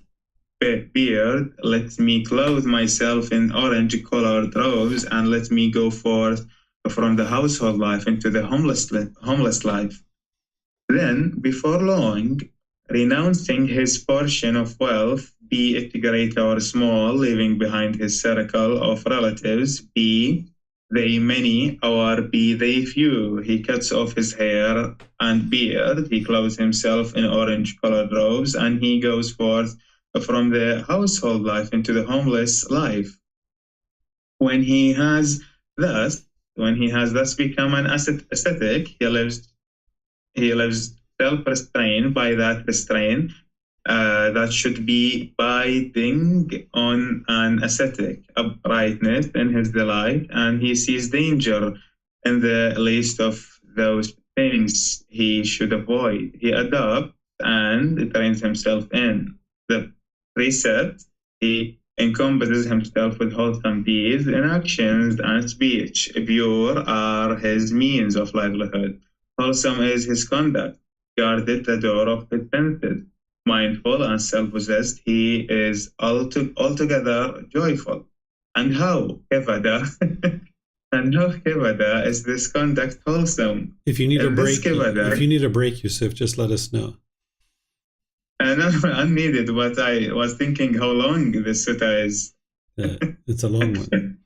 Speaker 4: beard, let me clothe myself in orange-colored robes, and let me go forth from the household life into the homeless life. Then, before long, renouncing his portion of wealth, be it great or small, leaving behind his circle of relatives, be they many or be they few, he cuts off his hair and beard, he clothes himself in orange-colored robes, and he goes forth from the household life into the homeless life. When he has thus become an ascetic, he lives self-restrained by that restraint that should be binding on an ascetic, uprightness in his delight, and he sees danger in the least of those things he should avoid. He adopts and trains himself in the precept. He encompasses himself with wholesome deeds in actions and speech. Pure are his means of livelihood. Wholesome is his conduct. Guarded the door of his senses. Mindful and self-possessed, he is altogether joyful. And how, Kevada, is this conduct wholesome?
Speaker 1: If you need a break, Yusuf, just let us know.
Speaker 4: No, unneeded, but I was thinking how long this sutta is.
Speaker 1: It's a long one.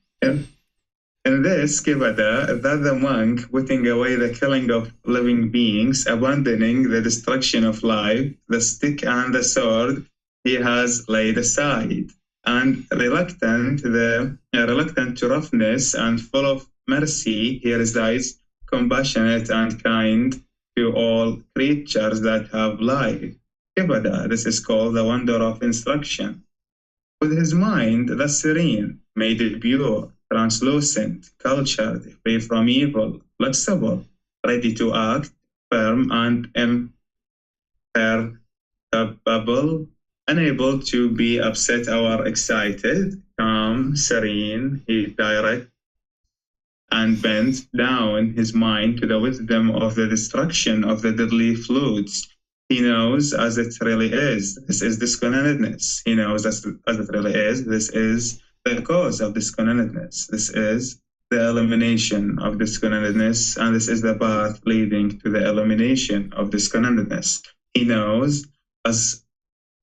Speaker 4: In this, Kevada, that the monk, putting away the killing of living beings, abandoning the destruction of life, the stick and the sword, he has laid aside, and reluctant to roughness and full of mercy, he resides compassionate and kind to all creatures that have life. Kevada, this is called the wonder of instruction. With his mind thus serene, made it pure, translucent, cultured, free from evil, flexible, ready to act, firm and imperturbable, unable to be upset or excited, calm, serene, he directs and bends down his mind to the wisdom of the destruction of the deadly fluids, He knows as it really is. This is disconnectedness. He knows as it really is. This is the cause of disconnectedness. This is the elimination of disconnectedness, and this is the path leading to the elimination of disconnectedness. He knows as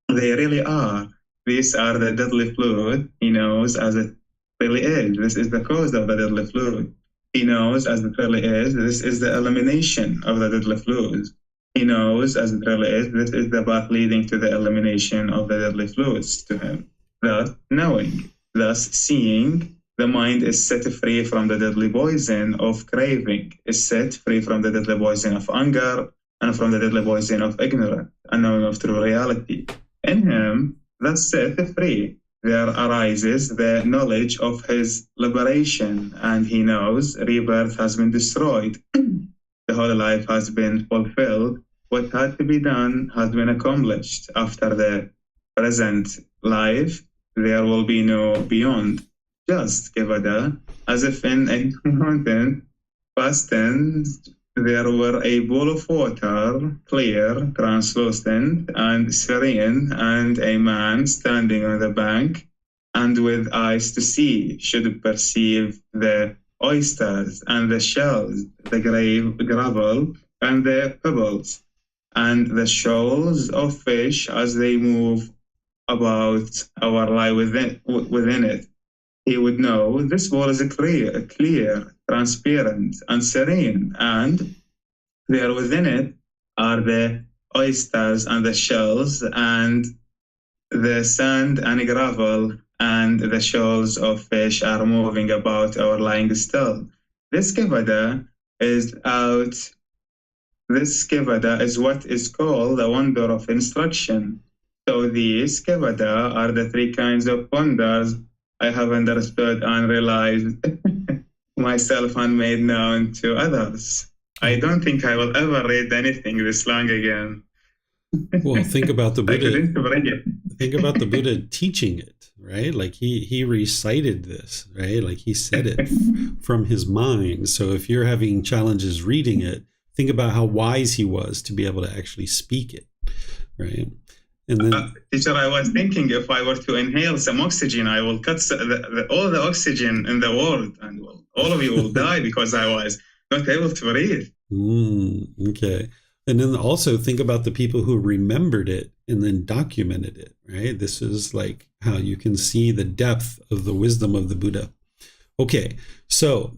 Speaker 4: they really are. These are the deadly fluid. He knows as it really is. This is the cause of the deadly fluid. He knows as it really is. This is the elimination of the deadly fluids. He knows as it really is. This is the path leading to the elimination of the deadly fluids to him. Thus, knowing, thus seeing, the mind is set free from the deadly poison of craving, is set free from the deadly poison of anger, and from the deadly poison of ignorance, and knowing of true reality. In him, thus set free, there arises the knowledge of his liberation, and he knows rebirth has been destroyed. The whole life has been fulfilled. What had to be done has been accomplished. After the present life, there will be no beyond. Just Kevada, as if in a mountain, past tense, there were a bowl of water, clear, translucent, and serene, and a man standing on the bank, and with eyes to see, should perceive the oysters and the shells, the gravel and the pebbles, and the shoals of fish as they move about or lie within it. He would know this bowl is clear, transparent, and serene, and there within it are the oysters and the shells, and the sand and gravel and the shoals of fish are moving about or lying still. This kevada is what is called the wonder of instruction. So these kevada are the three kinds of wonders I have understood and realized myself and made known to others. I don't think I will ever read anything this long again.
Speaker 1: Well, think about the Buddha.
Speaker 4: I couldn't bring it.
Speaker 1: Think about the Buddha teaching it, right? Like he recited this, right? Like he said it from his mind. So if you're having challenges reading it, think about how wise he was to be able to actually speak it, right? And then,
Speaker 4: teacher, I was thinking if I were to inhale some oxygen, I will cut all the oxygen in the world, and all of you will die because I was not able to breathe.
Speaker 1: Okay. And then also think about the people who remembered it and then documented it, right? This is like how you can see the depth of the wisdom of the Buddha. Okay, so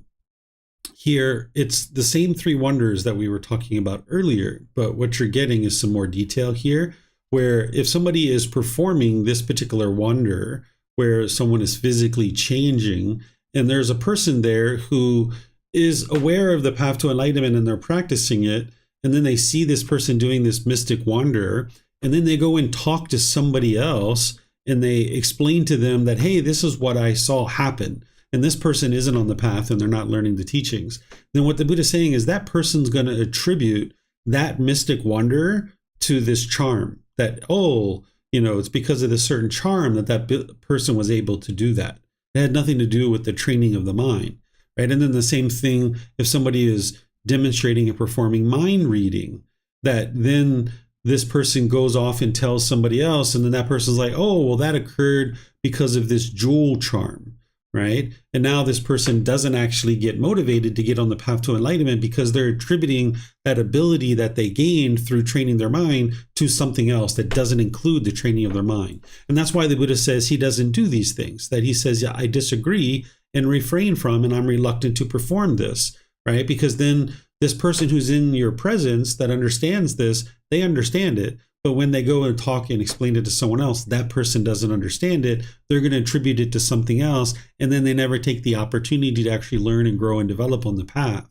Speaker 1: here it's the same three wonders that we were talking about earlier, but what you're getting is some more detail here, where if somebody is performing this particular wonder, where someone is physically changing, and there's a person there who is aware of the path to enlightenment and they're practicing it, and then they see this person doing this mystic wonder, and then they go and talk to somebody else and they explain to them that, hey, this is what I saw happen, and this person isn't on the path and they're not learning the teachings. Then what the Buddha is saying is that person's going to attribute that mystic wonder to this charm, that, oh, it's because of this certain charm that person was able to do that. It had nothing to do with the training of the mind, right? And then the same thing if somebody is demonstrating and performing mind reading, that then this person goes off and tells somebody else, and then that person's like, oh, well, that occurred because of this jewel charm, right? And now this person doesn't actually get motivated to get on the path to enlightenment because they're attributing that ability that they gained through training their mind to something else that doesn't include the training of their mind. And that's why the Buddha says he doesn't do these things, that he says, yeah, I disagree and refrain from, and I'm reluctant to perform this, right? Because then this person who's in your presence that understands this, they understand it. But when they go and talk and explain it to someone else, that person doesn't understand it. They're going to attribute it to something else. And then they never take the opportunity to actually learn and grow and develop on the path.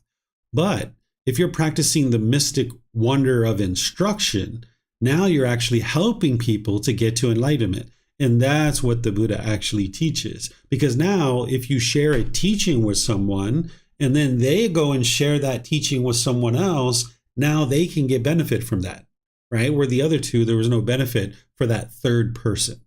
Speaker 1: But if you're practicing the mystic wonder of instruction, now you're actually helping people to get to enlightenment. And that's what the Buddha actually teaches. Because now if you share a teaching with someone, and then they go and share that teaching with someone else, now they can get benefit from that, right? Where the other two, there was no benefit for that third person,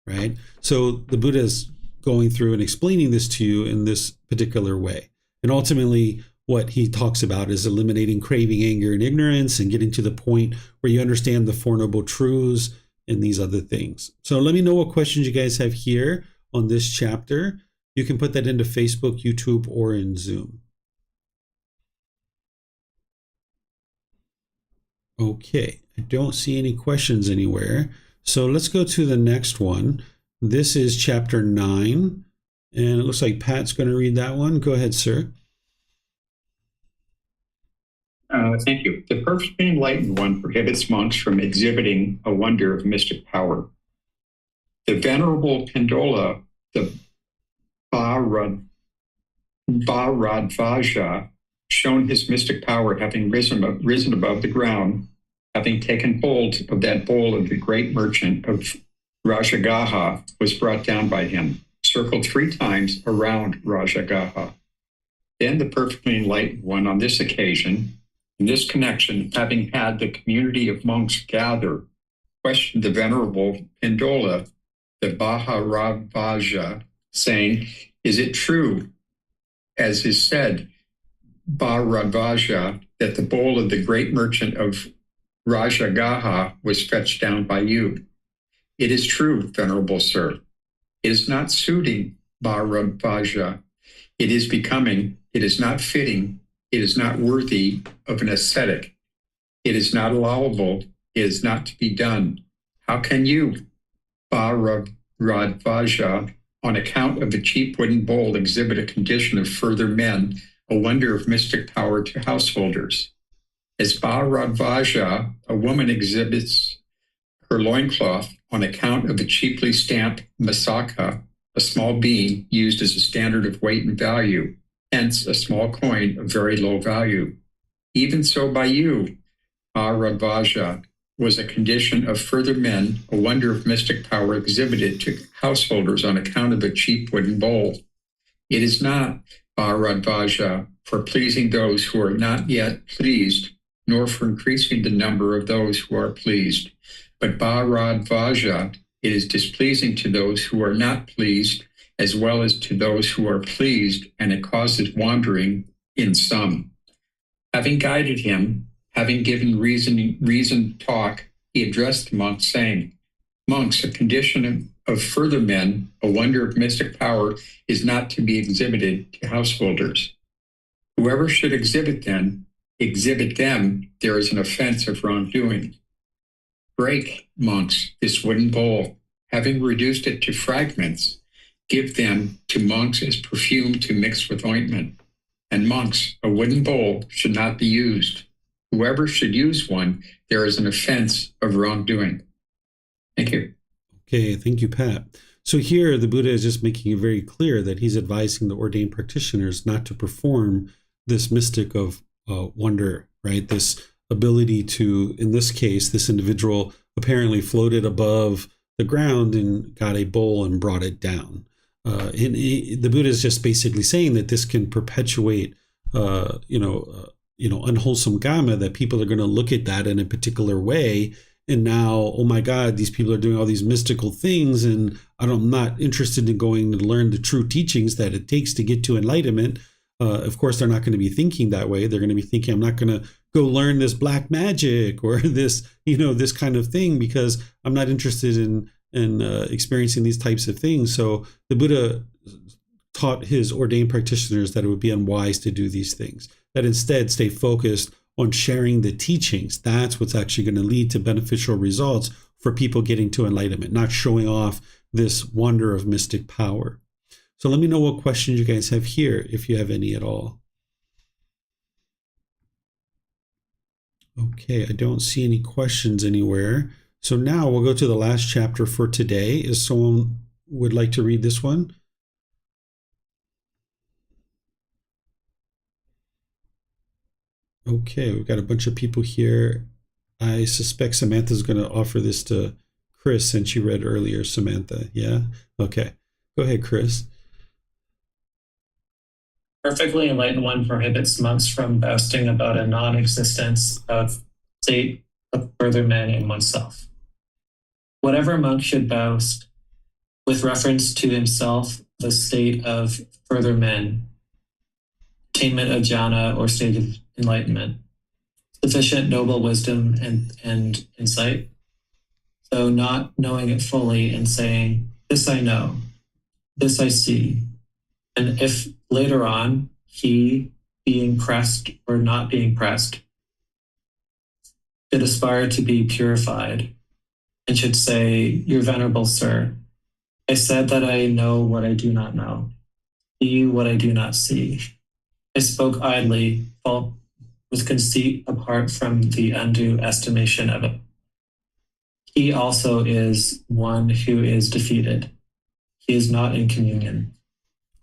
Speaker 1: right? So the Buddha is going through and explaining this to you in this particular way. And ultimately, what he talks about is eliminating craving, anger, and ignorance, and getting to the point where you understand the Four Noble Truths and these other things. So let me know what questions you guys have here on this chapter. You can put that into Facebook, YouTube, or in Zoom. Okay, I don't see any questions anywhere. So let's go to the next one. This is chapter 9, and it looks like Pat's going to read that one. Go ahead, sir.
Speaker 6: Thank you. The perfectly enlightened one prohibits monks from exhibiting a wonder of mystic power. The venerable Pindola, the Bharadvaja, shown his mystic power, having risen above the ground, having taken hold of that bowl of the great merchant of Rajagaha, was brought down by him, circled 3 times around Rajagaha. Then the perfectly enlightened one, on this occasion, in this connection, having had the community of monks gather, questioned the venerable Pindola, the Bharadvaja, saying, "Is it true, as is said, Bharadvaja, that the bowl of the great merchant of Rajagaha was fetched down by you?" "It is true, venerable sir. It is not suiting Bharadvaja. It is becoming, it is not fitting, it is not worthy of an ascetic. It is not allowable, it is not to be done. How can you, Bharadvaja, on account of the cheap wooden bowl, exhibit a condition of further men, a wonder of mystic power to householders? As Bharadvaja, a woman exhibits her loincloth on account of the cheaply stamped masaka, a small bean used as a standard of weight and value, hence a small coin of very low value. Even so by you, Bharadvaja, was a condition of further men, a wonder of mystic power exhibited to householders on account of a cheap wooden bowl. It is not, Bharadvaja, for pleasing those who are not yet pleased, nor for increasing the number of those who are pleased. But Bharadvaja, it is displeasing to those who are not pleased, as well as to those who are pleased, and it causes wandering in some. Having guided him, having given reasoned talk, he addressed the monks, saying, "Monks, a condition of further men, a wonder of mystic power, is not to be exhibited to householders. Whoever should exhibit them, there is an offense of wrongdoing. Break, monks, this wooden bowl, having reduced it to fragments, give them to monks as perfume to mix with ointment. And monks, a wooden bowl should not be used. Whoever should use one, there is an offense of wrongdoing." Thank you.
Speaker 1: Okay, thank you, Pat. So here the Buddha is just making it very clear that he's advising the ordained practitioners not to perform this mystic of wonder, right? This ability to, in this case, this individual apparently floated above the ground and got a bowl and brought it down. The Buddha is just basically saying that this can perpetuate, unwholesome karma, that people are going to look at that in a particular way. And now, oh my God, these people are doing all these mystical things, and I'm not interested in going to learn the true teachings that it takes to get to enlightenment. Of course, they're not going to be thinking that way. They're going to be thinking, I'm not going to go learn this black magic or this, this kind of thing, because I'm not interested in experiencing these types of things. So the Buddha taught his ordained practitioners that it would be unwise to do these things, that instead stay focused on sharing the teachings. That's what's actually going to lead to beneficial results for people getting to enlightenment, not showing off this wonder of mystic power. So let me know what questions you guys have here, if you have any at all. Okay, I don't see any questions anywhere. So now we'll go to the last chapter for today. Is someone would like to read this one? Okay, we've got a bunch of people here. I suspect Samantha's going to offer this to Chris, since she read earlier. Samantha, yeah? Okay, go ahead, Chris.
Speaker 5: Perfectly enlightened one prohibits monks from boasting about a non-existence of state of further men in oneself. Whatever monk should boast with reference to himself the state of further men, attainment of jhana or state of enlightenment, sufficient noble wisdom and insight. So not knowing it fully and saying, this I know, this I see. And if later on he, being pressed or not being pressed, should aspire to be purified and should say, Your Venerable Sir, I said that I know what I do not know, see what I do not see. I spoke idly, with conceit apart from the undue estimation of it. He also is one who is defeated. He is not in communion.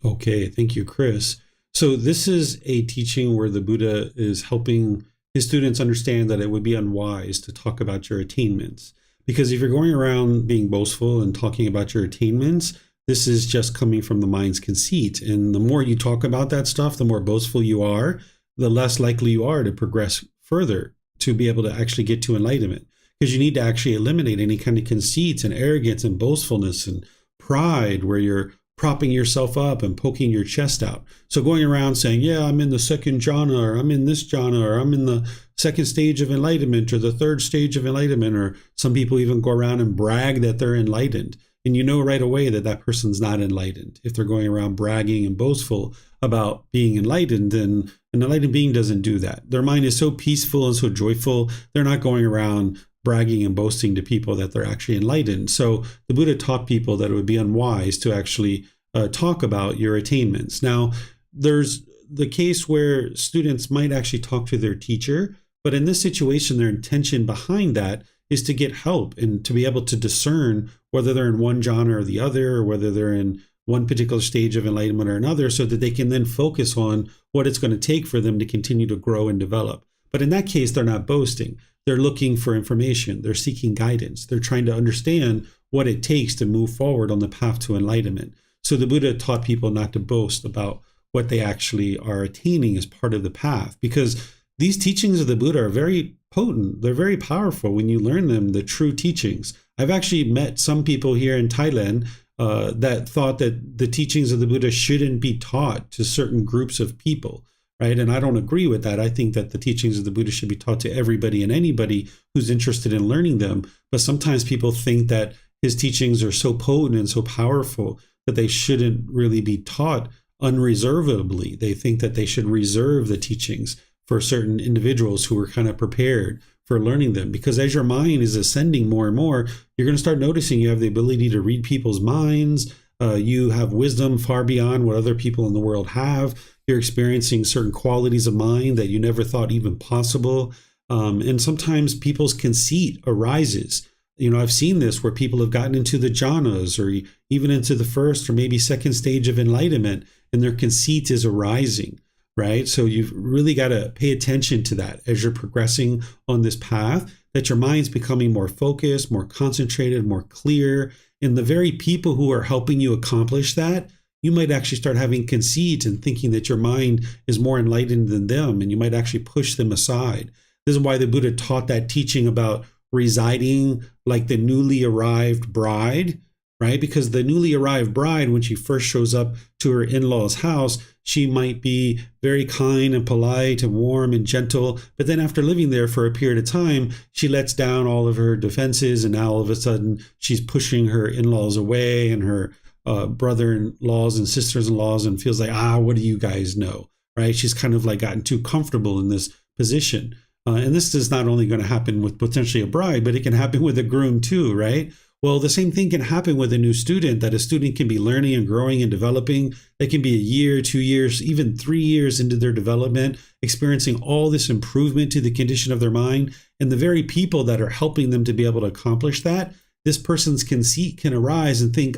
Speaker 1: Okay, thank you, Chris. So this is a teaching where the Buddha is helping his students understand that it would be unwise to talk about your attainments. Because if you're going around being boastful and talking about your attainments, this is just coming from the mind's conceit. And the more you talk about that stuff, the more boastful you are, the less likely you are to progress further to be able to actually get to enlightenment. Because you need to actually eliminate any kind of conceit and arrogance and boastfulness and pride where you're propping yourself up and poking your chest out. So going around saying, yeah, I'm in the second jhana, or I'm in this jhana, or I'm in the second stage of enlightenment, or the third stage of enlightenment, or some people even go around and brag that they're enlightened. And you know right away that that person's not enlightened. If they're going around bragging and boastful about being enlightened, then an enlightened being doesn't do that. Their mind is so peaceful and so joyful, they're not going around bragging and boasting to people that they're actually enlightened. So the Buddha taught people that it would be unwise to actually talk about your attainments. Now, there's the case where students might actually talk to their teacher, but in this situation, their intention behind that is to get help and to be able to discern whether they're in one jhana or the other, or whether they're in one particular stage of enlightenment or another, so that they can then focus on what it's going to take for them to continue to grow and develop. But in that case, they're not boasting. They're looking for information. They're seeking guidance. They're trying to understand what it takes to move forward on the path to enlightenment. So the Buddha taught people not to boast about what they actually are attaining as part of the path, because these teachings of the Buddha are very potent. They're very powerful when you learn them, the true teachings. I've actually met some people here in Thailand that thought that the teachings of the Buddha shouldn't be taught to certain groups of people. Right? And I don't agree with that. I think that the teachings of the Buddha should be taught to everybody and anybody who's interested in learning them. But sometimes people think that his teachings are so potent and so powerful that they shouldn't really be taught unreservedly. They think that they should reserve the teachings for certain individuals who are kind of prepared for learning them. Because as your mind is ascending more and more, you're going to start noticing you have the ability to read people's minds. You have wisdom far beyond what other people in the world have. You're experiencing certain qualities of mind that you never thought even possible. And sometimes people's conceit arises. You know, I've seen this where people have gotten into the jhanas or even into the first or maybe second stage of enlightenment, and their conceit is arising, right? So you've really got to pay attention to that as you're progressing on this path, that your mind's becoming more focused, more concentrated, more clear. And the very people who are helping you accomplish that, you might actually start having conceit and thinking that your mind is more enlightened than them, and you might actually push them aside. This is why the Buddha taught that teaching about residing like the newly arrived bride, right? Because the newly arrived bride, when she first shows up to her in-laws' house, she might be very kind and polite and warm and gentle. But then after living there for a period of time, she lets down all of her defenses, and now all of a sudden she's pushing her in-laws away and her brother-in-laws and sisters-in-laws, and feels like, what do you guys know, right? She's kind of like gotten too comfortable in this position. And this is not only going to happen with potentially a bride, but it can happen with a groom too, right? Well, the same thing can happen with a new student, that a student can be learning and growing and developing. They can be a year, 2 years, even 3 years into their development, experiencing all this improvement to the condition of their mind. And the very people that are helping them to be able to accomplish that, this person's conceit can arise and think,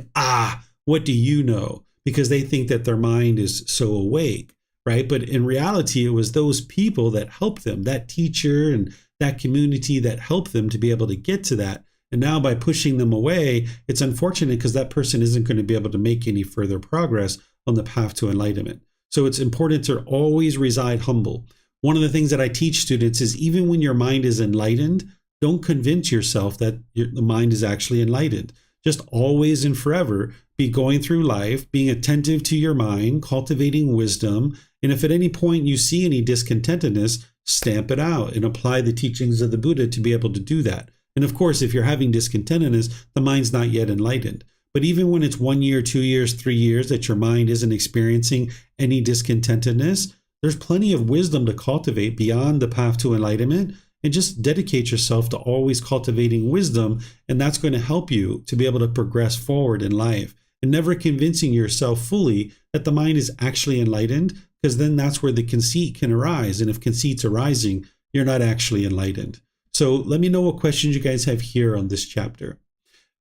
Speaker 1: what do you know? Because they think that their mind is so awake, right? But in reality, it was those people that helped them, that teacher and that community that helped them to be able to get to that. And now by pushing them away, it's unfortunate because that person isn't going to be able to make any further progress on the path to enlightenment. So it's important to always reside humble. One of the things that I teach students is even when your mind is enlightened, don't convince yourself that the mind is actually enlightened. Just always and forever be going through life, being attentive to your mind, cultivating wisdom. And if at any point you see any discontentedness, stamp it out and apply the teachings of the Buddha to be able to do that. And of course, if you're having discontentedness, the mind's not yet enlightened. But even when it's 1 year, 2 years, 3 years that your mind isn't experiencing any discontentedness, there's plenty of wisdom to cultivate beyond the path to enlightenment. And just dedicate yourself to always cultivating wisdom. And that's going to help you to be able to progress forward in life. And never convincing yourself fully that the mind is actually enlightened, because then that's where the conceit can arise. And if conceit's arising, you're not actually enlightened. So let me know what questions you guys have here on this chapter.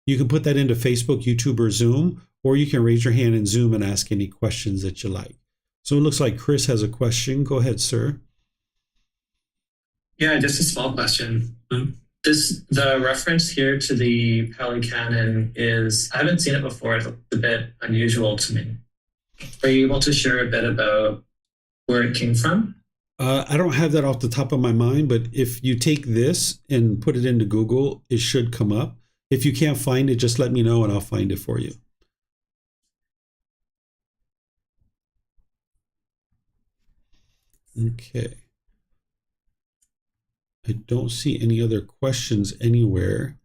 Speaker 1: You can put that into Facebook, YouTube, or Zoom, or you can raise your hand in Zoom and ask any questions that you like. So it looks like Chris has a question. Go ahead, sir.
Speaker 5: Yeah, just a small question. The reference here to the Pali Canon is, I haven't seen it before. It's a bit unusual to me. Are you able to share a bit about where it came from?
Speaker 1: I don't have that off the top of my mind, but if you take this and put it into Google, it should come up. If you can't find it, just let me know and I'll find it for you. Okay. I don't see any other questions anywhere.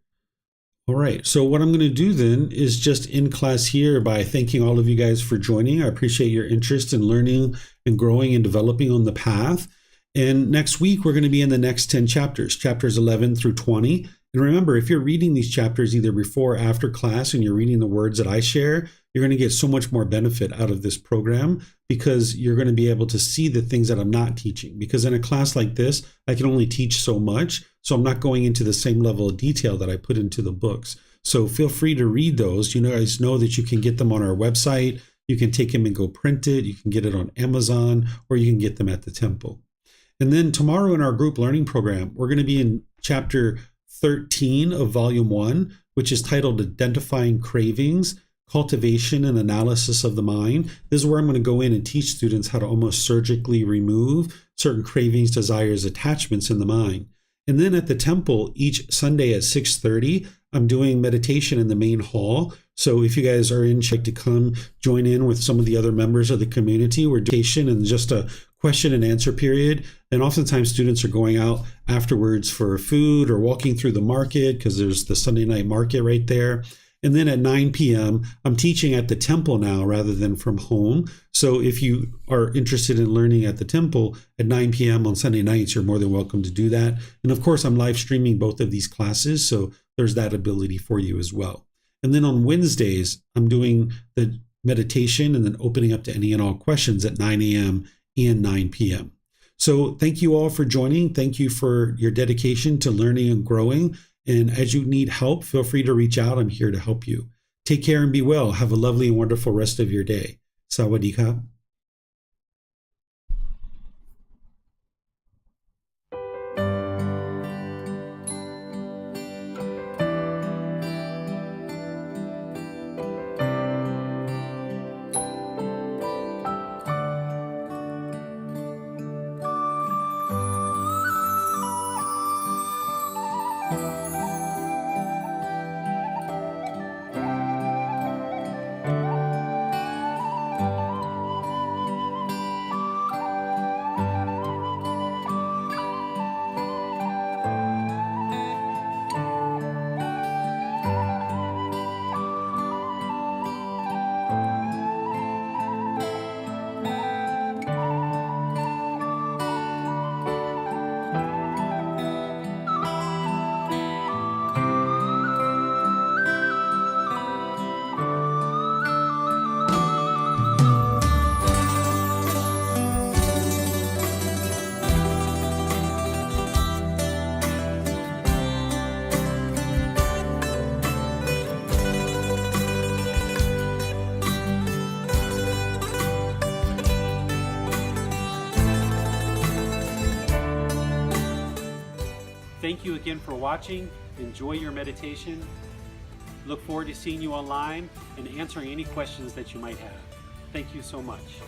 Speaker 1: All right, so what I'm going to do then is just end class here by thanking all of you guys for joining. I appreciate your interest in learning and growing and developing on the path. And next week, we're going to be in the next 10 chapters, chapters 11 through 20. And remember, if you're reading these chapters either before or after class and you're reading the words that I share, you're going to get so much more benefit out of this program because you're going to be able to see the things that I'm not teaching. Because in a class like this, I can only teach so much. So I'm not going into the same level of detail that I put into the books. So feel free to read those. You guys know that you can get them on our website. You can take them and go print it. You can get it on Amazon, or you can get them at the temple. And then tomorrow in our group learning program, we're going to be in chapter 13 of volume 1, which is titled Identifying Cravings, Cultivation and Analysis of the Mind. This is where I'm going to go in and teach students how to almost surgically remove certain cravings, desires, attachments in the mind. And then at the temple, each Sunday at 6:30, I'm doing meditation in the main hall. So if you guys are in, like to come join in with some of the other members of the community, we're doing meditation and just a question and answer period. And oftentimes students are going out afterwards for food or walking through the market because there's the Sunday night market right there. And then at 9 p.m., I'm teaching at the temple now rather than from home. So if you are interested in learning at the temple at 9 p.m. on Sunday nights, you're more than welcome to do that. And of course, I'm live streaming both of these classes, so there's that ability for you as well. And then on Wednesdays, I'm doing the meditation and then opening up to any and all questions at 9 a.m. and 9 p.m. So thank you all for joining. Thank you for your dedication to learning and growing. And as you need help, feel free to reach out. I'm here to help you. Take care and be well. Have a lovely and wonderful rest of your day. Sawadee ka. Thank you again for watching. Enjoy your meditation. Look forward to seeing you online and answering any questions that you might have. Thank you so much.